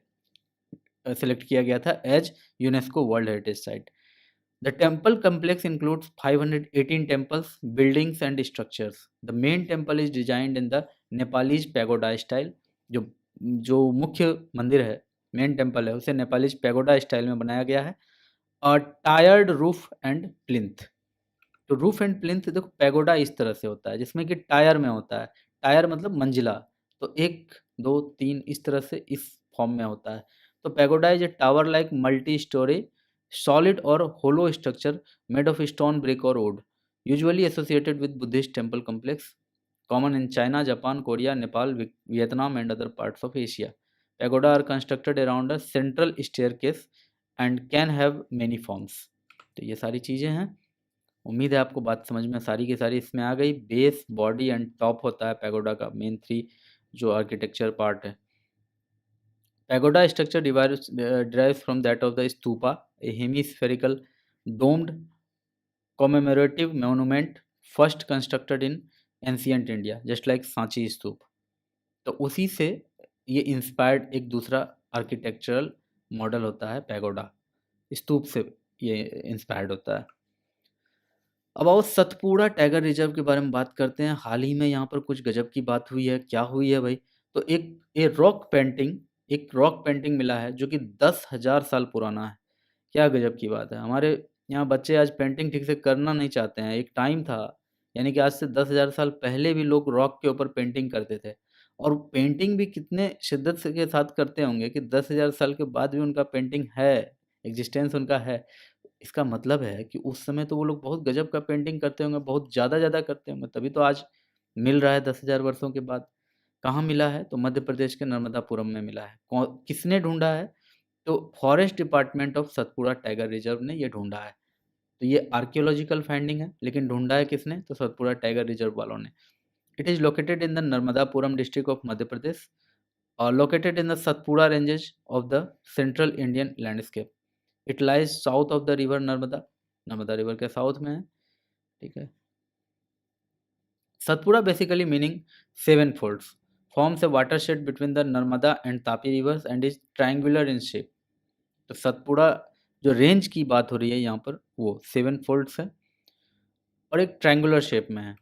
सेलेक्ट किया गया था as UNESCO World Heritage Site. The temple complex includes 518 temples, buildings and structures. The main temple is designed in the Nepalese pagoda style. जो जो मुख्य मंदिर है, मेन टेम्पल है, उसे नेपालीज पैगोडा स्टाइल में बनाया गया है। और टायर्ड रूफ एंड प्लिंथ। तो रूफ एंड प्लिंथ देखो, पैगोडा इस तरह से होता है जिसमें कि टायर में होता है। टायर मतलब मंजिला, तो 1, 2, 3 इस तरह से इस फॉर्म में होता है। तो pagoda is a tower like multi storey solid और hollow structure made of stone, brick और wood, usually associated with Buddhist temple complex, common in China, Japan, Korea, Nepal, Vietnam, and other parts of Asia. Pagoda are constructed around a central staircase and can have many forms. तो ये सारी चीज़ें हैं। उम्मीद है आपको बात समझ में सारी की सारी इसमें आ गई। बेस, बॉडी एंड टॉप होता है पैगोडा का मेन 3 जो आर्किटेक्चर पार्ट है। Pagoda structure derives from that of the stupa, a hemispherical domed commemorative monument first constructed in ancient India just like Sanchi stupa. तो उसी से ये इंस्पायर्ड एक दूसरा आर्किटेक्चरल मॉडल होता है पैगोडा, स्तूप से ये इंस्पायर्ड होता है। अब आओ सतपुड़ा टाइगर रिजर्व के बारे में बात करते हैं। हाल ही में यहाँ पर कुछ गजब की बात हुई है। क्या हुई है भाई? तो एक रॉक पेंटिंग मिला है जो कि 10,000 साल पुराना है। क्या गजब की बात है। हमारे यहाँ बच्चे आज पेंटिंग ठीक से करना नहीं चाहते हैं। एक टाइम था, यानी कि आज से 10,000 साल पहले भी लोग रॉक के ऊपर पेंटिंग करते थे, और पेंटिंग भी कितने शिद्दत से के साथ करते होंगे कि 10,000 साल के बाद भी उनका पेंटिंग है, एग्जिस्टेंस उनका है। इसका मतलब है कि उस समय तो वो लोग बहुत गजब का पेंटिंग करते होंगे, बहुत ज़्यादा करते होंगे, तभी तो आज मिल रहा है 10,000 वर्षों के बाद। कहाँ मिला है? तो मध्य प्रदेश के नर्मदापुरम में मिला है। किसने ढूंढा है? तो forest department of Satpura tiger reserve ने ये ढूंढा है। तो ये आर्कियोलॉजिकल फाइंडिंग है, लेकिन ढूंढा है किसने? तो सतपुड़ा टाइगर रिजर्व वालों ने। It is located in the Narmadapuram district of Madhya Pradesh और located in the Satpura ranges of the central Indian landscape. It lies south of the river Narmada, Narmada river के साउथ में है। ठीक है। Satpura basically meaning 7 folds, forms a watershed between the Narmada and Tapi rivers and is triangular in shape। तो सतपुड़ा जो range की बात हो रही है यहाँ पर वो 7 folds है और एक ट्रायंगुलर शेप में है।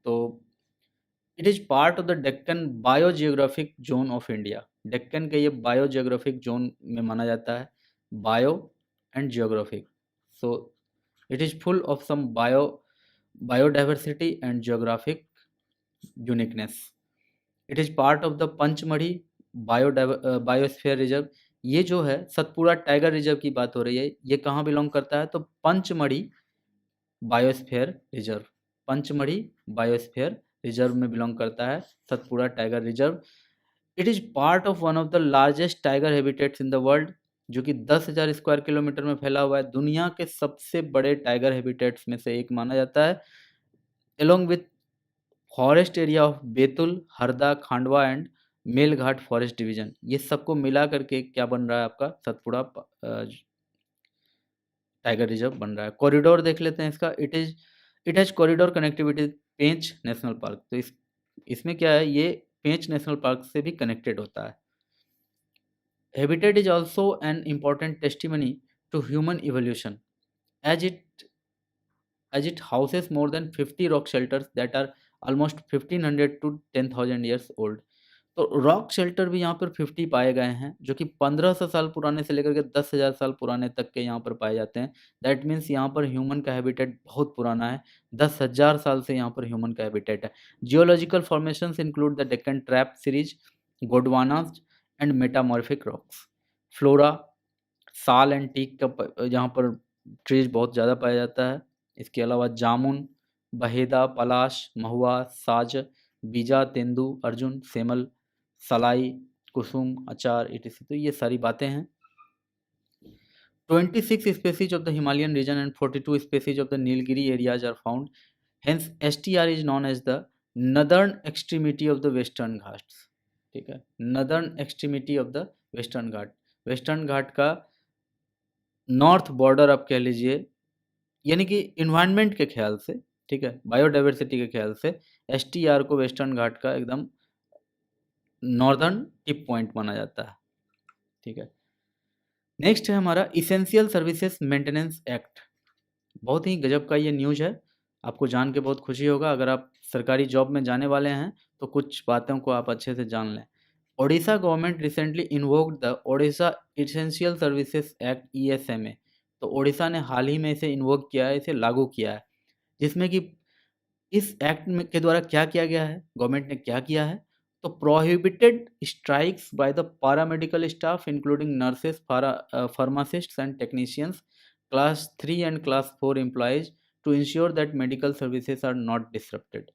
तो it is part of the Deccan biogeographic zone of India. Deccan के ये बायोजियोग्राफिक जोन में माना जाता है, bio and geographic. So it is full of some biodiversity and geographic uniqueness. It is part of the Pachmarhi biosphere reserve. ये जो है Satpura tiger reserve की बात हो रही है, ये कहाँ बिलोंग करता है? तो Pachmarhi biosphere reserve, Pachmarhi biosphere reserve में बिलोंग करता है Satpura tiger reserve. It is part of one of the largest tiger habitats in the world, जो कि 10,000 स्क्वायर किलोमीटर में फैला हुआ है। दुनिया के सबसे बड़े टाइगर हैबिटेट्स में से एक माना जाता है, along with forest area of Betul, Harda, Khandwa and Melghat forest division. ये सबको मिला करके क्या बन रहा है आपका? सतपुड़ा टाइगर रिजर्व बन रहा है। कॉरिडोर देख लेते हैं इसका। It has corridor connectivity Pench national park. तो इसमें क्या है, ये पेंच नेशनल पार्क से भी कनेक्टेड होता है। Habitat is also an important testimony to human evolution as it houses more than 50 rock shelters that are almost 1500 to 10,000 years old। तो रॉक शेल्टर भी यहाँ पर 50 पाए गए हैं, जो कि 1500 साल पुराने से लेकर के 10,000 साल पुराने तक के यहाँ पर पाए जाते हैं। दैट मीन्स यहाँ पर ह्यूमन का हैबिटेट बहुत पुराना है, 10,000 साल से यहाँ पर ह्यूमन का हैबिटेट है। Geological formations include the Deccan trap series, Gondwanas and metamorphic rocks. Flora, sal and teak का यहाँ पर ट्रीज बहुत ज़्यादा पाया जाता है। इसके अलावा जामुन, बहेदा, पलाश, महुआ, साज, बीजा, तेंदू, अर्जुन, सेमल, सलाई, कुसुम, अचार etc। तो ये सारी बातें हैं। 26 species of the Himalayan region and 42 species of the Nilgiri areas are found। Hence STR is known as the northern extremity of the Western Ghats। ठीक है, northern extremity of the Western Ghat। Western Ghat का north border आप कह लीजिए, यानी कि environment के ख्याल से, ठीक है, बायोडाइवर्सिटी के ख्याल से STR को वेस्टर्न घाट का एकदम नॉर्दर्न टिप पॉइंट माना जाता है। ठीक है। नेक्स्ट है हमारा इसेंशियल सर्विसेज मेंटेनेंस एक्ट। बहुत ही गजब का ये न्यूज़ है, आपको जान के बहुत खुशी होगा। अगर आप सरकारी जॉब में जाने वाले हैं तो कुछ बातों को आप अच्छे से जान लें। Odisha government recently invoked the Odisha essential services act ESMA। तो ओडिशा ने हाल ही में इसे इन्वोक किया है, इसे लागू किया है, जिसमें कि इस एक्ट में के द्वारा क्या किया गया है, गवर्नमेंट ने क्या किया है, तो prohibited strikes by the paramedical staff including nurses, pharmacists and technicians, class 3 and class 4 employees to ensure that medical services are not disrupted.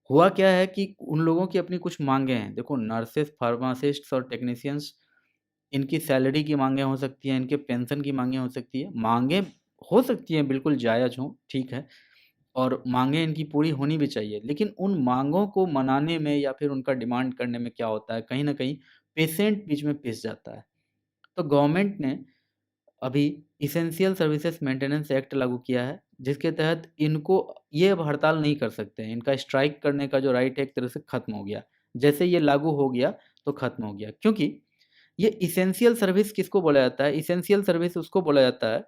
हुआ क्या है कि उन लोगों की अपनी कुछ मांगे हैं। देखो, नर्सेस, फार्मासिस्ट्स और टेक्नीशियंस, इनकी सैलरी की मांगे हो सकती हैं, इनके पेंशन की मांगे हो सकती है। मांगे हो सकती हैं, बिल्कुल जायज़ हों, ठीक है, और मांगे इनकी पूरी होनी भी चाहिए। लेकिन उन मांगों को मनाने में या फिर उनका डिमांड करने में क्या होता है, कहीं न कहीं पेशेंट बीच में पिस जाता है। तो गवर्नमेंट ने अभी इसेंशियल सर्विसेज मेंटेनेंस एक्ट लागू किया है, जिसके तहत इनको ये अब हड़ताल नहीं कर सकते हैं। इनका स्ट्राइक करने का जो राइट है एक तरह से खत्म हो गया। जैसे ये लागू हो गया तो खत्म हो गया, क्योंकि ये इसेंशियल सर्विस किसको बोला जाता है? इसेंशियल सर्विस उसको बोला जाता है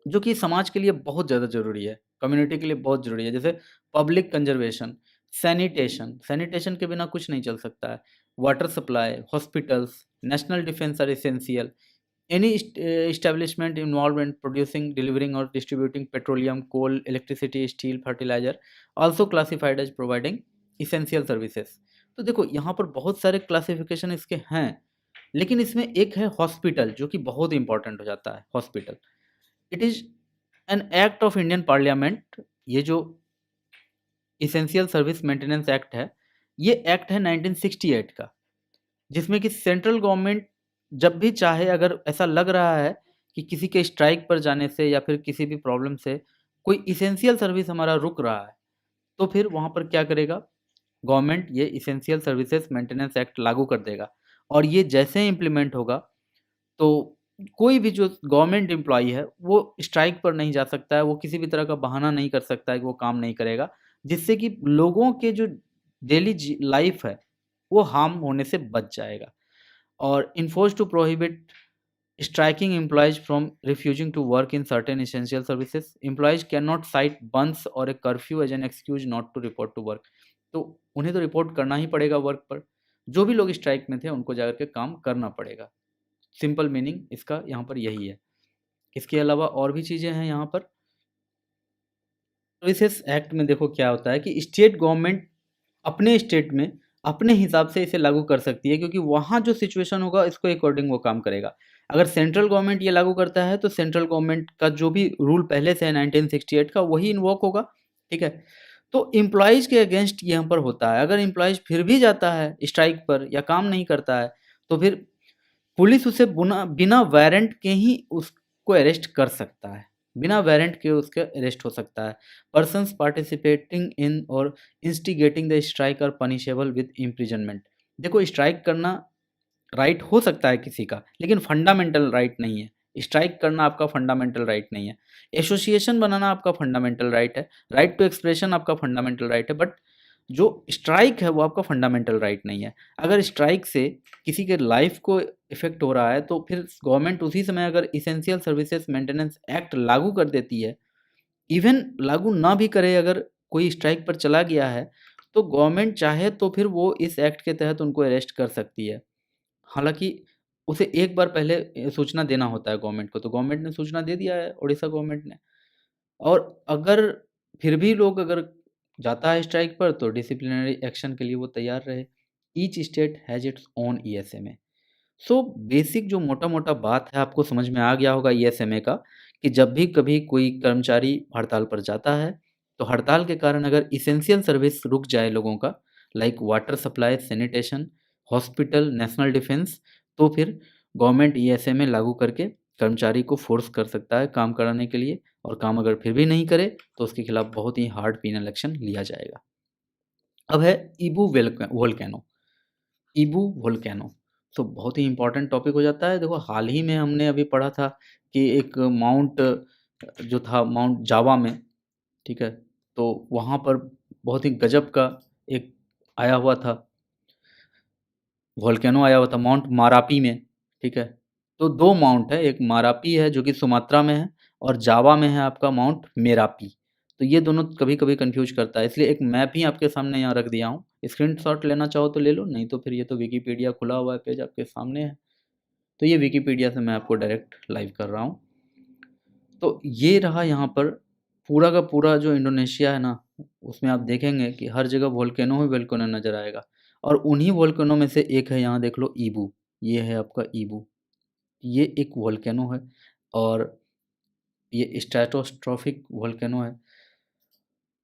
जो कि समाज के लिए बहुत ज़्यादा ज़रूरी है, कम्युनिटी के लिए बहुत ज़रूरी है। जैसे पब्लिक कंज़र्वेशन, सैनिटेशन, सैनिटेशन के बिना कुछ नहीं चल सकता है। Water supply, hospitals, national defence are essential. Any establishment involved in producing, delivering or distributing petroleum, coal, electricity, steel, fertilizer also classified as providing essential services। तो देखो, यहाँ पर बहुत सारे क्लासिफिकेशन इसके हैं, लेकिन इसमें एक है हॉस्पिटल, जो कि बहुत इंपॉर्टेंट हो जाता है। Hospital, it is an act of Indian parliament. ये जो इसेंशियल सर्विस मेंटेनेंस एक्ट है, ये एक्ट है 1968 का, जिसमें कि सेंट्रल गवर्नमेंट जब भी चाहे, अगर ऐसा लग रहा है कि किसी के स्ट्राइक पर जाने से या फिर किसी भी प्रॉब्लम से कोई इसेंशियल सर्विस हमारा रुक रहा है, तो फिर वहाँ पर क्या करेगा गवर्नमेंट? ये इसेंशियल सर्विसेज मेंटेनेंस एक्ट लागू कर देगा। और ये जैसे इम्प्लीमेंट होगा, तो कोई भी जो गवर्नमेंट एम्प्लॉयी है, वो स्ट्राइक पर नहीं जा सकता है, वो किसी भी तरह का बहाना नहीं कर सकता है कि वो काम नहीं करेगा, जिससे कि लोगों के जो डेली लाइफ है, वो हार्म होने से बच जाएगा। और enforce to prohibit striking employees from refusing to work in certain essential services. Employees cannot cite बंस और a curfew as an excuse not to report to work। तो उन्हें तो रिपोर्ट करना ही पड़ेगा वर्क पर। जो भी लोग स्ट्राइक में थे उनको जाकर के काम करना पड़ेगा। सिंपल मीनिंग इसका यहाँ पर यही है। इसके अलावा और भी चीज़ें हैं यहाँ पर। सर्विसेज एक्ट में देखो क्या होता है कि स्टेट गवर्नमेंट अपने स्टेट में अपने हिसाब से इसे लागू कर सकती है, क्योंकि वहाँ जो सिचुएशन होगा इसको अकॉर्डिंग वो काम करेगा। अगर सेंट्रल गवर्नमेंट ये लागू करता है तो सेंट्रल गवर्नमेंट का जो भी रूल पहले से है 1968 का, वही इन्वोक होगा, ठीक है। तो एम्प्लॉयज़ के अगेंस्ट यहाँ पर होता है। अगर एम्प्लॉयज़ फिर भी जाता है स्ट्राइक पर या काम नहीं करता है, तो फिर पुलिस उसे बिना वारंट के ही उसको अरेस्ट कर सकता है। बिना वारंट के उसके अरेस्ट हो सकता है। पर्सन्स पार्टिसिपेटिंग इन और instigating the strike are punishable with imprisonment. देखो, स्ट्राइक करना राइट हो सकता है किसी का, लेकिन फंडामेंटल राइट नहीं है। स्ट्राइक करना आपका फंडामेंटल राइट नहीं है। एसोसिएशन बनाना आपका फंडामेंटल राइट है। राइट टू एक्सप्रेशन आपका फंडामेंटल राइट है, बट जो स्ट्राइक है वो आपका फंडामेंटल राइट नहीं है। अगर स्ट्राइक से किसी के लाइफ को इफ़ेक्ट हो रहा है, तो फिर गवर्नमेंट उसी समय अगर इसेंशियल सर्विसेज मेंटेनेंस एक्ट लागू कर देती है। इवन लागू ना भी करे, अगर कोई स्ट्राइक पर चला गया है, तो गवर्नमेंट चाहे तो फिर वो इस एक्ट के तहत उनको अरेस्ट कर सकती है। हालाँकि उसे एक बार पहले सूचना देना होता है गवर्नमेंट को, तो गवर्नमेंट ने सूचना दे दिया है, उड़ीसा गवर्नमेंट ने। और अगर फिर भी लोग अगर जाता है स्ट्राइक पर, तो डिसिप्लिनरी एक्शन के लिए वो तैयार रहे। Each state has its own ESMA. So basic जो मोटा-मोटा बात है, आपको समझ में आ गया होगा ईएसएमए का, कि जब भी कभी कोई कर्मचारी हड़ताल पर जाता है, तो हड़ताल के कारण अगर एसेंशियल सर्विस रुक जाए लोगों का, like water supply, sanitation, hospital, national defence, तो फिर गवर्नमेंट ईएसएमए लागू करके कर्मचारी को फ़ोर्स कर सकता है काम कराने के लिए, और काम अगर फिर भी नहीं करे, तो उसके खिलाफ बहुत ही हार्ड पेनल एक्शन लिया जाएगा। अब है इबू वोल्केनो। इबू वोल्केनो, तो बहुत ही इम्पोर्टेंट टॉपिक हो जाता है। देखो, हाल ही में हमने अभी पढ़ा था कि एक माउंट जो था माउंट जावा में, ठीक है, तो वहाँ पर बहुत ही गजब का एक आया हुआ था, वोल्केनो आया हुआ था माउंट मारापी में, ठीक है। तो 2 माउंट है, एक मारापी है जो कि सुमात्रा में है, और जावा में है आपका माउंट मेरापी। तो ये दोनों कभी-कभी कन्फ्यूज़ करता है, इसलिए एक मैप ही आपके सामने यहाँ रख दिया हूँ। स्क्रीनशॉट लेना चाहो तो ले लो, नहीं तो फिर ये तो विकिपीडिया खुला हुआ है, पेज आपके सामने है। तो ये विकिपीडिया से मैं आपको डायरेक्ट लाइव कर रहा हूँ। तो ये रहा यहाँ पर पूरा का पूरा जो इंडोनेशिया है ना, उसमें आप देखेंगे कि हर जगह वोल्केनो ही वोल्केनो नज़र आएगा। और उन्हीं वोल्केनो में से एक है, यहाँ देख लो ईबू, ये है आपका ईबू, ये एक वोल्केनो है और ये स्ट्रैटोस्ट्रॉफिक वोल्केनो है।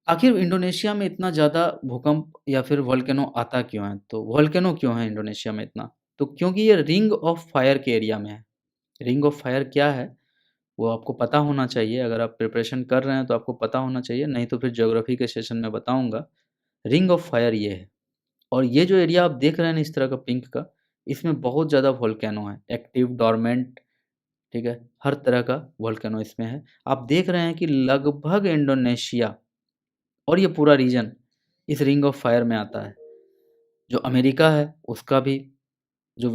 आखिर इंडोनेशिया में इतना ज़्यादा भूकंप या फिर वोल्केनो आता क्यों है? तो वोल्केनो क्यों है इंडोनेशिया में इतना? तो क्योंकि ये रिंग ऑफ फायर के एरिया में है। रिंग ऑफ फायर क्या है? वो आपको पता होना चाहिए, अगर आप प्रिपरेशन कर रहे हैं तो आपको पता होना चाहिए, नहीं तो फिर ज्योग्राफी के सेशन में बताऊँगा। रिंग ऑफ फायर ये है और ये जो एरिया आप देख रहे हैं ना इस तरह का पिंक का, इसमें बहुत ज़्यादा वोल्केनो है, एक्टिव, डोर्मेंट, ठीक है? हर तरह का वोल्केनो इसमें है। आप देख रहे हैं कि लगभग इंडोनेशिया और ये पूरा रीजन इस रिंग ऑफ फायर में आता है। जो अमेरिका है उसका भी जो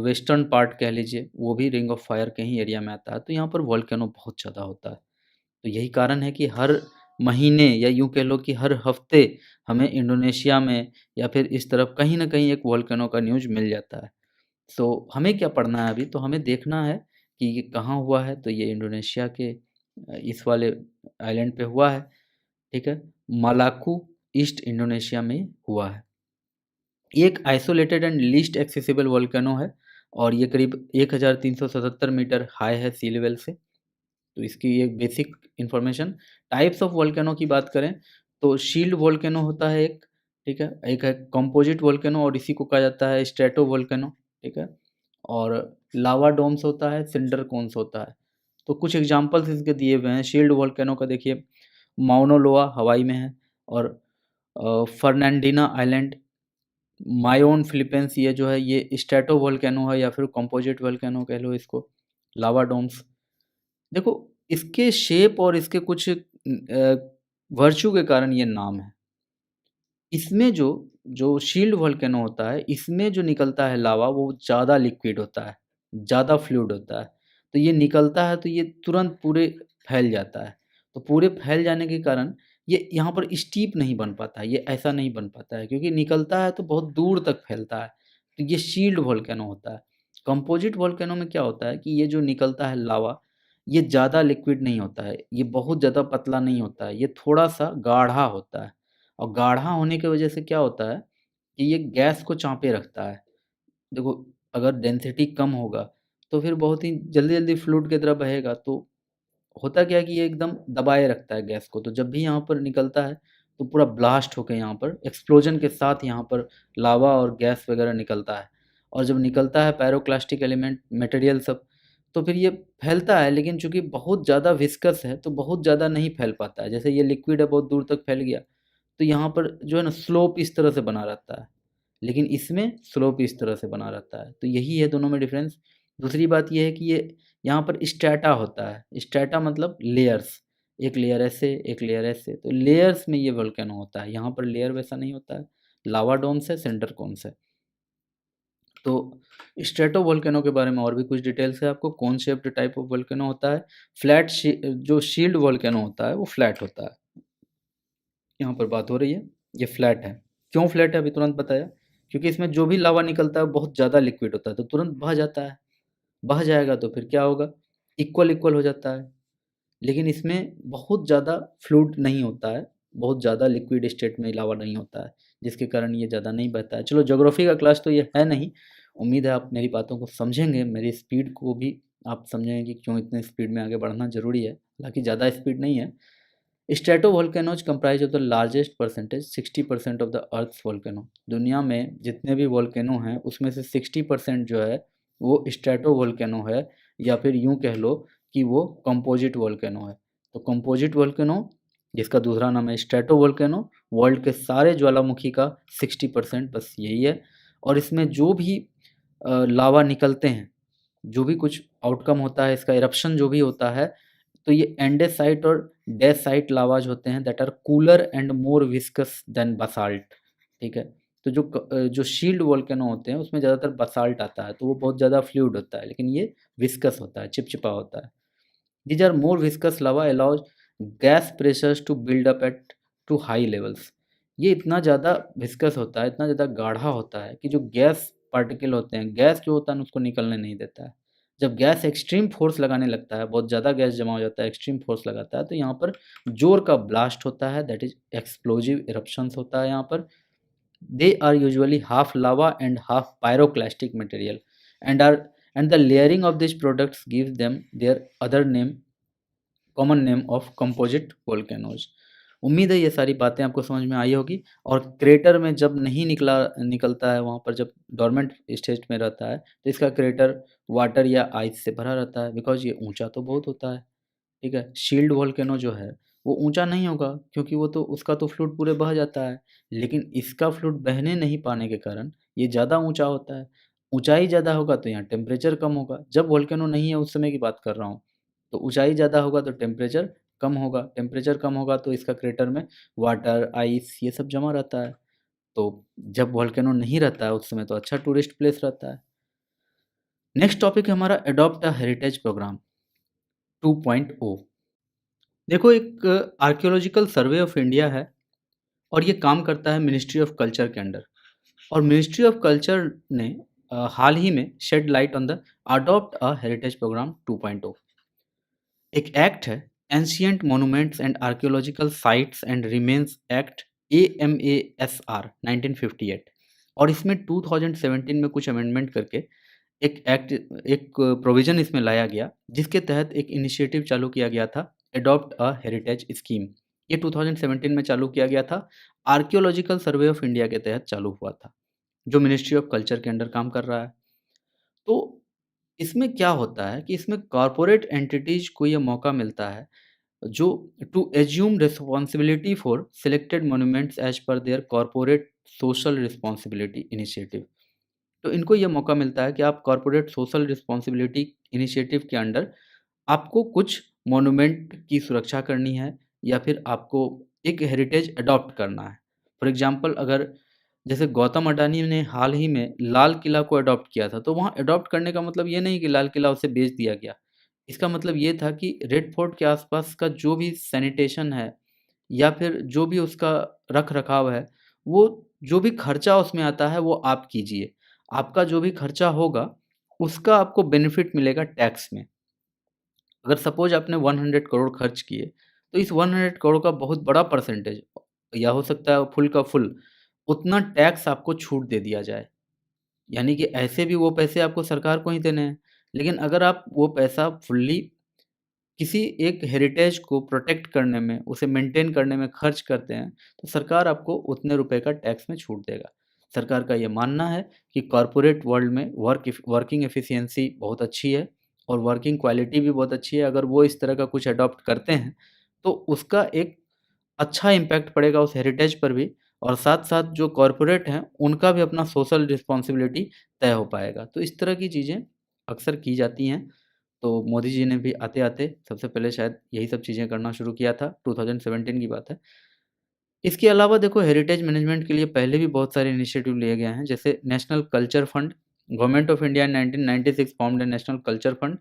वेस्टर्न पार्ट कह लीजिए, वो भी रिंग ऑफ फायर के ही एरिया में आता है। तो यहाँ पर वोल्केनो बहुत ज़्यादा होता है। तो यही कारण है कि हर महीने या यूँ कह लो कि हर हफ्ते हमें इंडोनेशिया में या फिर इस तरफ कहीं न कहीं एक वोल्केनो का न्यूज़ मिल जाता है। तो हमें क्या पढ़ना है अभी? तो हमें देखना है कि ये कहाँ हुआ है, तो ये इंडोनेशिया के इस वाले आइलैंड पे हुआ है, ठीक है? मालाकू, ईस्ट इंडोनेशिया में हुआ है। ये एक isolated and least accessible volcano है और ये करीब 1377 मीटर हाई है सी लेवल से। तो इसकी एक basic information. Types of volcano की बात करें तो शील्ड वोल्केनो होता है एक, ठीक है? एक है कंपोजिट वोल्केनो और इसी को कहा जाता है स्ट्रेटो वोल्केनो, ठीक है? और लावा डोम्स होता है, सिंडर कोन्स होता है। तो कुछ एग्जांपल्स इसके दिए हुए हैं। शील्ड वोल्केनो का देखिए, माउना लोआ हवाई में है और फर्नांडीना आइलैंड, मायोन फिलीपींस, ये जो है ये स्ट्रेटो वोल्केनो है या फिर कंपोजिट वोल्केनो कह लो इसको, लावा डोम्स। देखो, इसके शेप और इसके कुछ वर्च्यू के कारण ये नाम है। इसमें जो जो शील्ड वोल्केनो होता है, इसमें जो निकलता है लावा वो ज़्यादा लिक्विड होता है, ज़्यादा फ्लूइड होता है। तो ये निकलता है तो ये तुरंत पूरे फैल जाता है। तो पूरे फैल जाने के कारण ये यहाँ पर स्टीप नहीं बन पाता है, ये ऐसा नहीं बन पाता है क्योंकि निकलता है तो बहुत दूर तक फैलता है। तो ये शील्ड वोल्केनो होता है। कंपोजिट वोल्केनो में क्या होता है कि ये जो निकलता है लावा, ये ज़्यादा लिक्विड नहीं होता है, ये बहुत ज़्यादा पतला नहीं होता है, ये थोड़ा-सा गाढ़ा होता है। और गाढ़ा होने की वजह से क्या होता है कि ये गैस को चाँपे रखता है। देखो, अगर डेंसिटी कम होगा तो फिर बहुत ही जल्दी-जल्दी फ्लूइड की तरह बहेगा, तो होता क्या है कि ये एकदम दबाए रखता है गैस को। तो जब भी यहाँ पर निकलता है तो पूरा ब्लास्ट होके यहाँ पर एक्सप्लोजन के साथ यहाँ पर लावा और गैस वगैरह निकलता है। और जब निकलता है पायरोक्लास्टिक एलिमेंट मटेरियल सब, तो फिर ये फैलता है, लेकिन चूँकि बहुत ज़्यादा विस्कस है तो बहुत ज़्यादा नहीं फैल पाता है। जैसे ये लिक्विड है, बहुत दूर तक फैल गया, तो यहाँ पर जो है ना स्लोप इस तरह से बना रहता है, लेकिन इसमें स्लोप इस तरह से बना रहता है। तो यही है दोनों में डिफ़रेंस। दूसरी बात ये है कि ये यहाँ पर स्ट्रैटा होता है। स्ट्रैटा मतलब लेयर्स, एक लेयर ऐसे, एक लेयर ऐसे, तो लेयर्स में ये वोल्केनो होता है। यहाँ पर लेयर वैसा नहीं होता है। लावा डोम्स है, सिंडर कोन्स है। तो स्ट्रेटो वोल्केनो के बारे में और भी कुछ डिटेल्स है आपको। कोन शेप्ड टाइप ऑफ वोल्केनो होता है। फ्लैट जो शील्ड वोल्केनो होता है वो फ्लैट होता है। यहाँ पर बात हो रही है, ये फ्लैट है। क्यों फ्लैट है अभी तुरंत बताया, क्योंकि इसमें जो भी लावा निकलता है बहुत ज़्यादा लिक्विड होता है तो तुरंत बह जाता है। बह जाएगा तो फिर क्या होगा, इक्वल इक्वल हो जाता है। लेकिन इसमें बहुत ज़्यादा फ्लूइड नहीं होता है, बहुत ज़्यादा लिक्विड स्टेट में लावा नहीं होता है, जिसके कारण ये ज़्यादा नहीं बहता है। चलो, ज्योग्राफी का क्लास तो ये है नहीं। उम्मीद है आप मेरी बातों को समझेंगे, मेरी स्पीड को भी आप समझेंगे कि क्यों इतने स्पीड में आगे बढ़ना ज़रूरी है। हालाँकि ज़्यादा स्पीड नहीं है। Stratovolcanoes comprise of the largest percentage 60% of the earth's volcano. दुनिया में जितने भी वोल्केनो हैं उसमें से 60% जो है वो स्ट्रेटोवोल्केनो है, या फिर यूं कह लो कि वो कंपोजिट वोल्केनो है। तो कंपोजिट वोल्केनो, जिसका दूसरा नाम है स्ट्रेटोवोल्केनो, वर्ल्ड के सारे ज्वालामुखी का 60% बस यही है। और इसमें जो भी लावा निकलते हैं, जो भी कुछ आउटकम होता है इसका, इरप्शन जो भी होता है, तो ये एंडेसाइट और डेसाइट लावाज होते हैं that are cooler and more viscous than basalt, ठीक है? तो जो शील्ड वोल्केनो होते हैं उसमें ज़्यादातर बसाल्ट आता है तो वो बहुत ज़्यादा फ्लूइड होता है, लेकिन ये विस्कस होता है, चिपचिपा होता है। These are more viscous lava allows gas pressures to build up at too high levels. ये इतना ज़्यादा विस्कस होता है, इतना ज़्यादा गाढ़ा होता है कि जो गैस पार्टिकल होते हैं, गैस जो होता है ना, उसको निकलने नहीं देता है। जब गैस एक्सट्रीम फोर्स लगाने लगता है, बहुत ज़्यादा गैस जमा हो जाता है, एक्सट्रीम फोर्स लगाता है, तो यहाँ पर ज़ोर का ब्लास्ट होता है, दैट इज़ एक्सप्लोजिव इरप्शंस होता है यहाँ पर। They are usually half lava and half pyroclastic material, and are and the layering of these products gives them their other name, common name of composite volcanoes. उम्मीद है ये सारी बातें आपको समझ में आई होगी। और क्रेटर में जब नहीं निकलता है, वहाँ पर जब डोरमेंट स्टेज में रहता है, तो इसका क्रेटर वाटर या आइस से भरा रहता है, बिकॉज ये ऊंचा तो बहुत होता है। ठीक है, शील्ड वोल्केनो जो है वो ऊंचा नहीं होगा, क्योंकि वो तो उसका तो फ्लूइड पूरे बह जाता है, लेकिन इसका फ्लूइड बहने नहीं पाने के कारण ये ज़्यादा ऊंचा होता है। ऊंचाई ज़्यादा होगा तो यहाँ टेम्परेचर कम होगा। जब वोल्केनो नहीं है उस समय की बात कर रहा हूँ, तो ऊंचाई ज़्यादा होगा तो टेम्परेचर कम होगा। टेम्परेचर कम होगा तो इसका क्रेटर में वाटर, आइस ये सब जमा रहता है। तो जब वोल्केनो नहीं रहता है उस समय तो अच्छा टूरिस्ट प्लेस रहता है। नेक्स्ट टॉपिक है हमारा एडॉप्ट अ हेरिटेज प्रोग्राम 2.0। देखो, एक आर्कियोलॉजिकल सर्वे ऑफ इंडिया है, और ये काम करता है मिनिस्ट्री ऑफ कल्चर के अंडर। और मिनिस्ट्री ऑफ कल्चर ने हाल ही में shed light on the adopt a heritage programme 2.0। एक एक्ट है, ancient monuments and archaeological sites and remains act, AMASR 1958। और इसमें 2017 में कुछ अमेंडमेंट करके एक प्रोविज़न इसमें लाया गया, जिसके तहत एक इनिशिएटिव चालू किया गया था, एडॉप्ट अ हेरिटेज स्कीम। ये 2017 में चालू किया गया था, आर्कियोलॉजिकल सर्वे ऑफ इंडिया के तहत चालू हुआ था, जो मिनिस्ट्री ऑफ कल्चर के अंडर काम कर रहा है। तो इसमें क्या होता है कि इसमें कॉर्पोरेट एंटिटीज़ को ये मौका मिलता है, जो to assume responsibility for selected monuments as पर their corporate social responsibility initiative. तो इनको ये मौका मिलता है कि आप कॉर्पोरेट सोशल रिस्पॉन्सिबिलिटी इनिशिएटिव के अंडर आपको कुछ मोन्यूमेंट की सुरक्षा करनी है, या फिर आपको एक हेरिटेज अडॉप्ट करना है। फॉर एग्जांपल, अगर जैसे गौतम अडानी ने हाल ही में लाल किला को अडॉप्ट किया था, तो वहाँ अडॉप्ट करने का मतलब ये नहीं कि लाल किला उसे बेच दिया गया। इसका मतलब ये था कि रेड फोर्ट के आसपास का जो भी सैनिटेशन है, या फिर जो भी उसका रख-रखाव है, वो जो भी खर्चा उसमें आता है वो आप कीजिए। आपका जो भी खर्चा होगा, उसका आपको बेनिफिट मिलेगा टैक्स में। अगर सपोज़ आपने 100 करोड़ खर्च किए, तो इस 100 करोड़ का बहुत बड़ा परसेंटेज, या हो सकता है फुल का फुल, उतना टैक्स आपको छूट दे दिया जाए। यानी कि ऐसे भी वो पैसे आपको सरकार को ही देने हैं। लेकिन अगर आप वो पैसा फुल्ली किसी एक हेरिटेज को प्रोटेक्ट करने में, उसे मेंटेन करने में खर्च करते हैं, तो सरकार आपको उतने रुपए का टैक्स में छूट देगा। सरकार का ये मानना है कि कॉर्पोरेट वर्ल्ड में वर्किंग एफिशिएंसी बहुत अच्छी है, और वर्किंग क्वालिटी भी बहुत अच्छी है। अगर वो इस तरह का कुछ अडॉप्ट करते हैं, तो उसका एक अच्छा इम्पैक्ट पड़ेगा उस हेरिटेज पर भी, और साथ-साथ जो कॉर्पोरेट हैं, उनका भी अपना सोशल रिस्पॉन्सिबिलिटी तय हो पाएगा। तो इस तरह की चीज़ें अक्सर की जाती हैं। तो मोदी जी ने भी आते-आते सबसे पहले शायद यही सब चीज़ें करना शुरू किया था, 2017 की बात है। इसके अलावा देखो, हेरिटेज मैनेजमेंट के लिए पहले भी बहुत सारे इनिशिएटिव लिए गए हैं, जैसे national culture fund. Government of India in 1996 formed a national culture fund.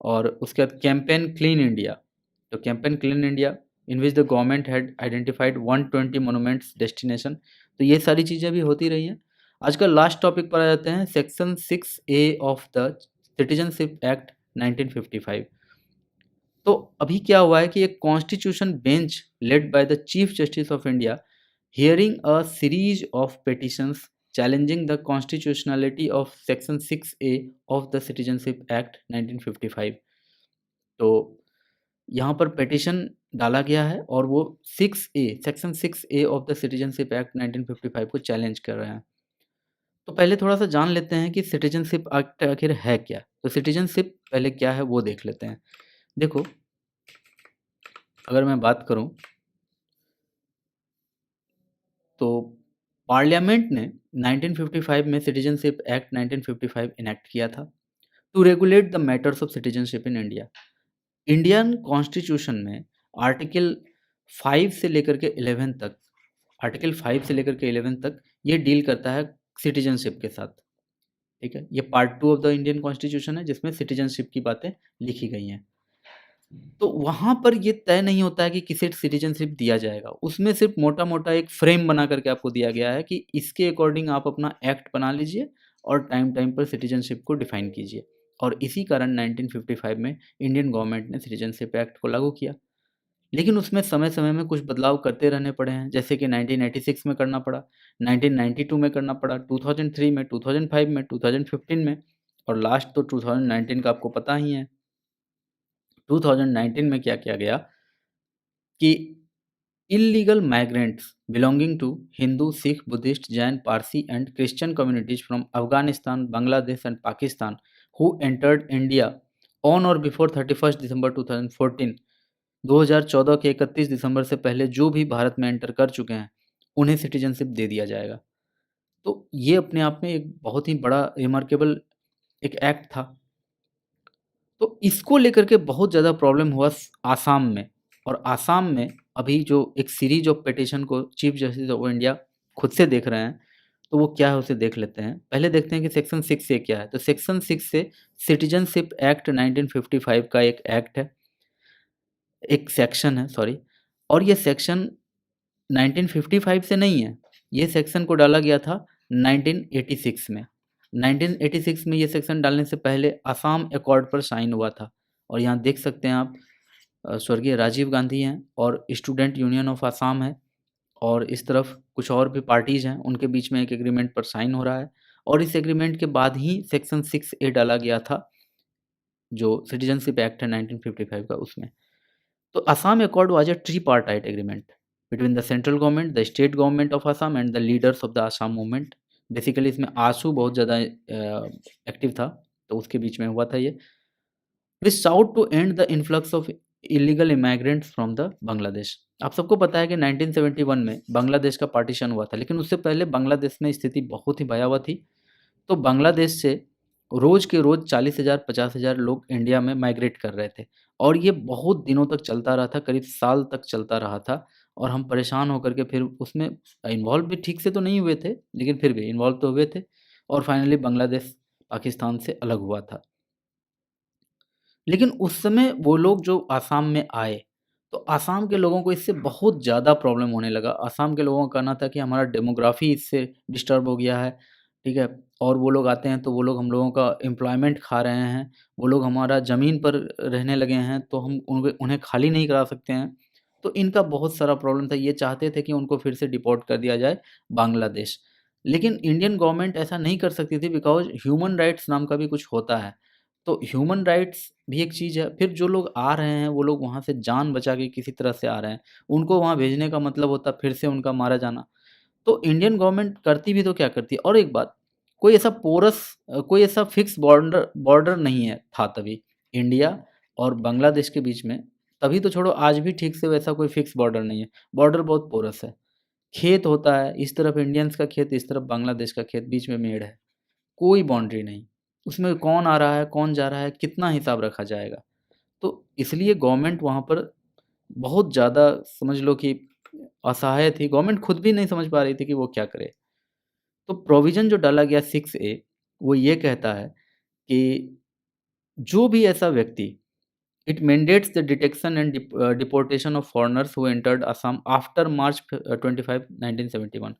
और उसके बाद कैंपेन क्लीन इंडिया। तो campaign clean India in which the government had identified 120 monuments destination. तो ये सारी चीज़ें भी होती रही हैं। आजकल लास्ट टॉपिक पर आ जाते हैं, section 6A of the citizenship act 1955। तो अभी क्या हुआ है कि एक constitution bench led by the chief justice of India hearing a series of petitions challenging the constitutionality of section 6A of the citizenship act 1955। तो यहाँ पर पिटिशन डाला गया है, और वो 6A section 6A of the citizenship act 1955 को challenge कर रहे हैं। तो पहले थोड़ा-सा जान लेते हैं कि सिटीजनशिप एक्ट आखिर है क्या? तो सिटीजनशिप पहले क्या है वो देख लेते हैं। देखो, अगर मैं बात करूँ, तो पार्लियामेंट ने 1955 में सिटीजनशिप एक्ट 1955 इनैक्ट किया था, to regulate the matters of citizenship in India. Indian constitution में आर्टिकल 5 से लेकर के 11 तक, आर्टिकल 5 से लेकर के 11 तक ये डील करता है सिटीजनशिप के साथ। ठीक है? ये part 2 of the Indian constitution है, जिसमें सिटीजनशिप की बातें लिखी गई हैं। तो वहाँ पर ये तय नहीं होता है कि किसे सिटीजनशिप दिया जाएगा। उसमें सिर्फ़ मोटा-मोटा एक फ्रेम बना करके आपको दिया गया है कि इसके अकॉर्डिंग आप अपना एक्ट बना लीजिए, और टाइम-टाइम पर सिटीजनशिप को डिफ़ाइन कीजिए। और इसी कारण 1955 में इंडियन गवर्नमेंट ने सिटीजनशिप एक्ट को लागू किया। लेकिन उसमें समय-समय में कुछ बदलाव करते रहने पड़े हैं, जैसे कि 1986 में करना पड़ा, 1992 में करना पड़ा, 2003 में, 2005 में, 2015 में और लास्ट तो 2019 का आपको पता ही है। 2019 में क्या किया गया कि illegal migrants belonging to Hindu, Sikh, Buddhist, Jain, Parsi and Christian communities from Afghanistan, Bangladesh and Pakistan who entered India on or before 31st December 2014 2014 के 31 दिसंबर से पहले जो भी भारत में एंटर कर चुके हैं उन्हें सिटीजनशिप दे दिया जाएगा। तो ये अपने आप में एक बहुत ही बड़ा रिमार्केबल एक एक्ट था। तो इसको लेकर के बहुत ज़्यादा प्रॉब्लम हुआ आसाम में और आसाम में अभी जो एक सीरीज ऑफ पिटीशन को चीफ जस्टिस ऑफ इंडिया खुद से देख रहे हैं, तो वो क्या है उसे देख लेते हैं। पहले देखते हैं कि सेक्शन 6 से क्या है। तो सेक्शन 6 से सिटीजनशिप एक्ट 1955 का एक एक्ट है, एक सेक्शन है सॉरी, और ये सेक्शन 1955 से नहीं है, ये सेक्शन को डाला गया था 1986 में। 1986 में ये सेक्शन डालने से पहले असम अकॉर्ड पर साइन हुआ था और यहाँ देख सकते हैं आप स्वर्गीय राजीव गांधी हैं और स्टूडेंट यूनियन ऑफ असम है और इस तरफ कुछ और भी पार्टीज़ हैं, उनके बीच में एक एग्रीमेंट पर साइन हो रहा है और इस एग्रीमेंट के बाद ही सेक्शन 6A डाला गया था, जो सिटीजनशिप एक्ट है 1955 का उसमें। तो Assam Accord was a tripartite agreement between the central government, the state government of Assam and the leaders of the Assam movement। Basically इसमें आशू बहुत ज़्यादा एक्टिव था, तो उसके बीच में हुआ था ये। Which sought to end the influx of illegal immigrants from the Bangladesh. आप सबको पता है कि 1971 में बांग्लादेश का पार्टीशन हुआ था, लेकिन उससे पहले बांग्लादेश में स्थिति बहुत ही भयावह थी। तो बांग्लादेश से रोज़ के रोज़ 40,000 50,000 लोग इंडिया में माइग्रेट कर रहे थे और ये बहुत दिनों तक चलता रहा था, करीब साल तक चलता रहा था और हम परेशान होकर के फिर उसमें इन्वॉल्व भी ठीक से तो नहीं हुए थे, लेकिन फिर भी इन्वॉल्व तो हुए थे और फाइनली बांग्लादेश पाकिस्तान से अलग हुआ था। लेकिन उस समय वो लोग जो आसाम में आए, तो आसाम के लोगों को इससे बहुत ज़्यादा प्रॉब्लम होने लगा। आसाम के लोगों का कहना था कि हमारा डेमोग्राफ़ी इससे डिस्टर्ब हो गया है, ठीक है? और वो लोग आते हैं तो वो लोग हम लोगों का एम्प्लॉयमेंट खा रहे हैं, वो लोग हमारा ज़मीन पर रहने लगे हैं, तो हम उन्हें खाली नहीं करा सकते हैं। तो इनका बहुत सारा प्रॉब्लम था, ये चाहते थे कि उनको फिर से डिपोर्ट कर दिया जाए बांग्लादेश। लेकिन इंडियन गवर्नमेंट ऐसा नहीं कर सकती थी बिकॉज़ ह्यूमन राइट्स नाम का भी कुछ होता है। तो ह्यूमन राइट्स भी एक चीज़ है, फिर जो लोग आ रहे हैं, वो लोग वहाँ से जान बचा के किसी तरह से आ रहे हैं, उनको वहाँ भेजने का मतलब होता फिर से उनका मारा जाना। तो इंडियन गवर्नमेंट करती भी तो क्या करती है। और एक बात, कोई ऐसा फिक्स बॉर्डर नहीं है था तभी इंडिया और बांग्लादेश के बीच में, तभी तो छोड़ो आज भी ठीक से वैसा कोई फिक्स बॉर्डर नहीं है, बॉर्डर बहुत पोरस है। खेत होता है, इस तरफ इंडियंस का खेत, इस तरफ बांग्लादेश का खेत, बीच में मेड़ है, कोई बाउंड्री नहीं। उसमें कौन आ रहा है, कौन जा रहा है, कितना हिसाब रखा जाएगा। तो इसलिए गवर्नमेंट वहाँ पर बहुत ज़्यादा समझ लो कि असहाय थी, गवर्नमेंट खुद भी नहीं समझ पा रही थी कि वो क्या करे। तो प्रोविज़न जो डाला गया 6A, वो ये कहता है कि जो भी ऐसा व्यक्ति, it mandates the detection and deportation of foreigners who entered Assam after March 25 1971।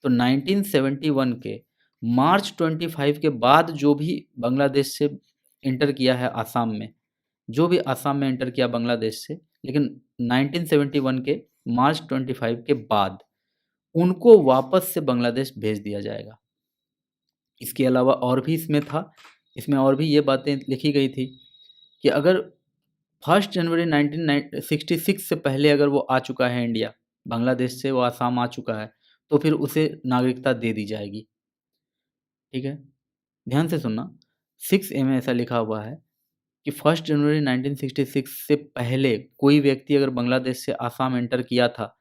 तो 1971 के मार्च 25 के बाद जो भी बांग्लादेश से एंटर किया है आसाम में, जो भी आसाम में एंटर किया बांग्लादेश से, लेकिन 1971 के मार्च 25 के बाद उनको वापस से बांग्लादेश भेज दिया जाएगा। इसके अलावा और भी इसमें था, इसमें और भी ये बातें लिखी गई थी कि अगर 1 जनवरी 1966 से पहले अगर वो आ चुका है इंडिया, बांग्लादेश से वो आसाम आ चुका है, तो फिर उसे नागरिकता दे दी जाएगी, ठीक है? ध्यान से सुनना, 6A में ऐसा लिखा हुआ है कि 1 जनवरी 1966 से पहले कोई व्यक्ति अगर बांग्लादेश से आसाम एंटर किया था,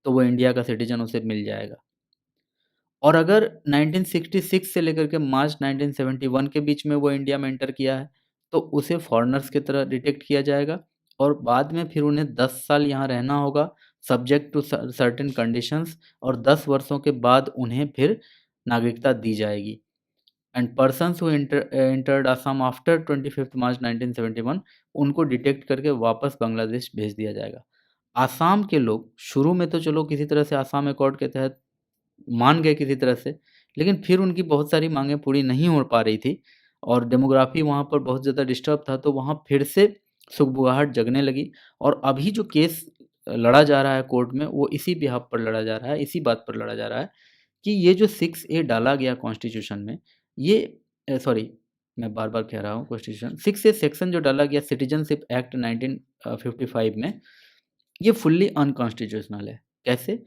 तो वो इंडिया का सिटीज़न उसे मिल जाएगा। और अगर 1966 से लेकर के मार्च 1971 के बीच में वो इंडिया में एंटर किया है, तो उसे फॉरेनर्स की तरह डिटेक्ट किया जाएगा और बाद में फिर उन्हें 10 साल यहाँ रहना होगा सब्जेक्ट टू सर्टेन कंडीशंस और 10 वर्षों के बाद उन्हें फिर नागरिकता दी जाएगी। And persons who entered Assam after 25 मार्च 1971 उनको डिटेक्ट करके वापस बांग्लादेश भेज दिया जाएगा। आसाम के लोग शुरू में तो चलो किसी तरह से आसाम अकॉर्ड के तहत मान गए किसी तरह से, लेकिन फिर उनकी बहुत सारी माँगें पूरी नहीं हो पा रही थी और डेमोग्राफ़ी वहाँ पर बहुत ज़्यादा डिस्टर्ब था, तो वहाँ फिर से सुगबुगाहट जगने लगी और अभी जो केस लड़ा जा रहा है कोर्ट में वो इसी बिहाफ पर लड़ा जा रहा है, इसी बात पर लड़ा जा रहा है कि ये जो 6A डाला गया कॉन्स्टिट्यूशन में, ये सॉरी मैं बार-बार कह रहा हूँ कॉन्स्टिट्यूशन 6A सेक्शन जो डाला गया सिटीजनशिप एक्ट 1955 में, ये फुल्ली अनकॉन्स्टिट्यूशनल है। कैसे?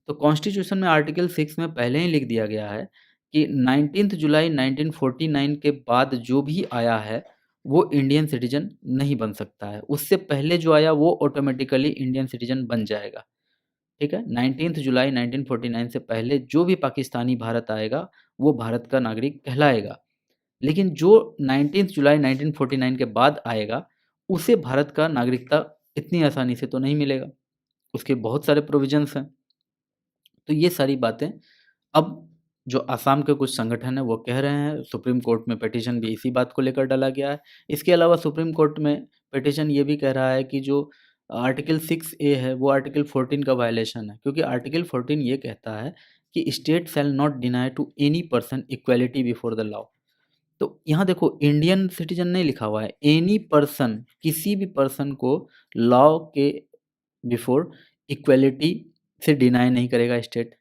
तो कॉन्स्टिट्यूशन में आर्टिकल 6 में पहले ही लिख दिया गया है कि 19 जुलाई 1949 के बाद जो भी आया है, वो इंडियन सिटीज़न नहीं बन सकता है। उससे पहले जो आया वो ऑटोमैटिकली इंडियन सिटीज़न बन जाएगा। ठीक है? 19 जुलाई 1949 से पहले जो भी पाकिस्तानी भारत आएगा, वो भारत का नागरिक कहलाएगा। लेकिन जो 19 जुलाई 1949 के बाद आएगा, उसे भारत का नागरिकता इतनी आसानी से तो नहीं मिलेगा। उसके बहुत सारे प्रोविज़न्स हैं। तो ये सारी बातें अब जो असम के कुछ संगठन हैं वो कह रहे हैं, सुप्रीम कोर्ट में पिटीशन भी इसी बात को लेकर डाला गया है। इसके अलावा सुप्रीम कोर्ट में पिटीशन ये भी कह रहा है कि जो आर्टिकल 6A है वो आर्टिकल 14 का वायलेशन है, क्योंकि आर्टिकल 14 ये कहता है कि state shall not deny to any person equality before the law. तो यहाँ देखो इंडियन सिटीज़न नहीं लिखा हुआ है, एनी पर्सन, किसी भी पर्सन को लॉ के बिफोर इक्वालिटी से डिनाई नहीं करेगा स्टेट।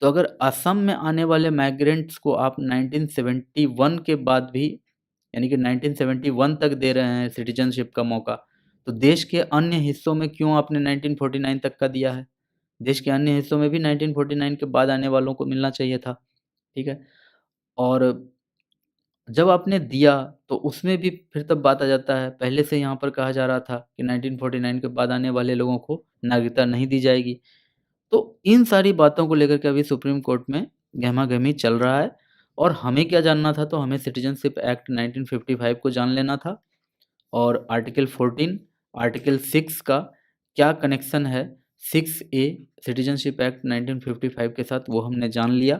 तो अगर असम में आने वाले माइग्रेंट्स को आप 1971 के बाद भी यानी कि 1971 तक दे रहे हैं सिटीजनशिप का मौका, तो देश के अन्य हिस्सों में क्यों आपने 1949 तक का दिया है? देश के अन्य हिस्सों में भी 1949 के बाद आने वालों को मिलना चाहिए था, ठीक है? और जब आपने दिया तो उसमें भी फिर तब बात आ जाता है, पहले से यहाँ पर कहा जा रहा था कि 1949 के बाद आने वाले लोगों को नागरिकता नहीं दी जाएगी। तो इन सारी बातों को लेकर के अभी सुप्रीम कोर्ट में गहमा-गहमी चल रहा है और हमें क्या जानना था, तो हमें सिटीज़नशिप एक्ट 1955 को जान लेना था और आर्टिकल 14, आर्टिकल 6 का क्या कनेक्शन है 6A सिटीज़नशिप एक्ट 1955 के साथ, वो हमने जान लिया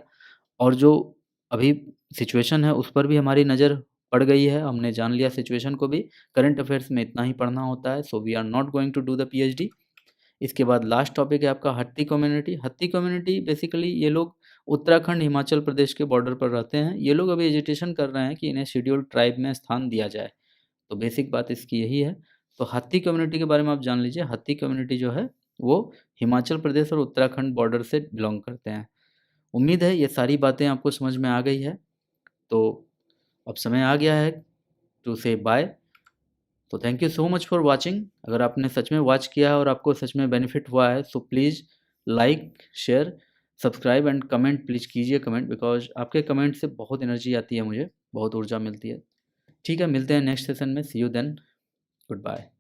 और जो अभी सिचुएशन है उस पर भी हमारी नज़र पड़ गई है, हमने जान लिया सिचुएशन को भी। करंट अफेयर्स में इतना ही पढ़ना होता है, so we are not going to do the PhD. इसके बाद लास्ट टॉपिक है आपका हत्ती कम्युनिटी। हत्ती कम्युनिटी बेसिकली ये लोग उत्तराखंड, हिमाचल प्रदेश के बॉर्डर पर रहते हैं। ये लोग अभी एजिटेशन कर रहे हैं कि इन्हें शेड्यूल्ड ट्राइब में स्थान दिया जाए। तो बेसिक बात इसकी यही है। तो हत्ती कम्युनिटी के बारे में आप जान लीजिए। हत्ती कम्युनिटी जो है वो हिमाचल प्रदेश और उत्तराखंड बॉर्डर से बिलॉन्ग करते हैं। उम्मीद है ये सारी बातें आपको समझ में आ गई है। तो अब समय आ गया है टू से बाय। तो thank you so much for watching. अगर आपने सच में वॉच किया है और आपको सच में बेनिफिट हुआ है, so please like, share, subscribe and comment please कीजिए कमेंट, बिकॉज़ आपके कमेंट से बहुत एनर्जी आती है मुझे, बहुत ऊर्जा मिलती है। ठीक है, मिलते हैं नेक्स्ट सेशन में। सी यू देन, गुड बाय।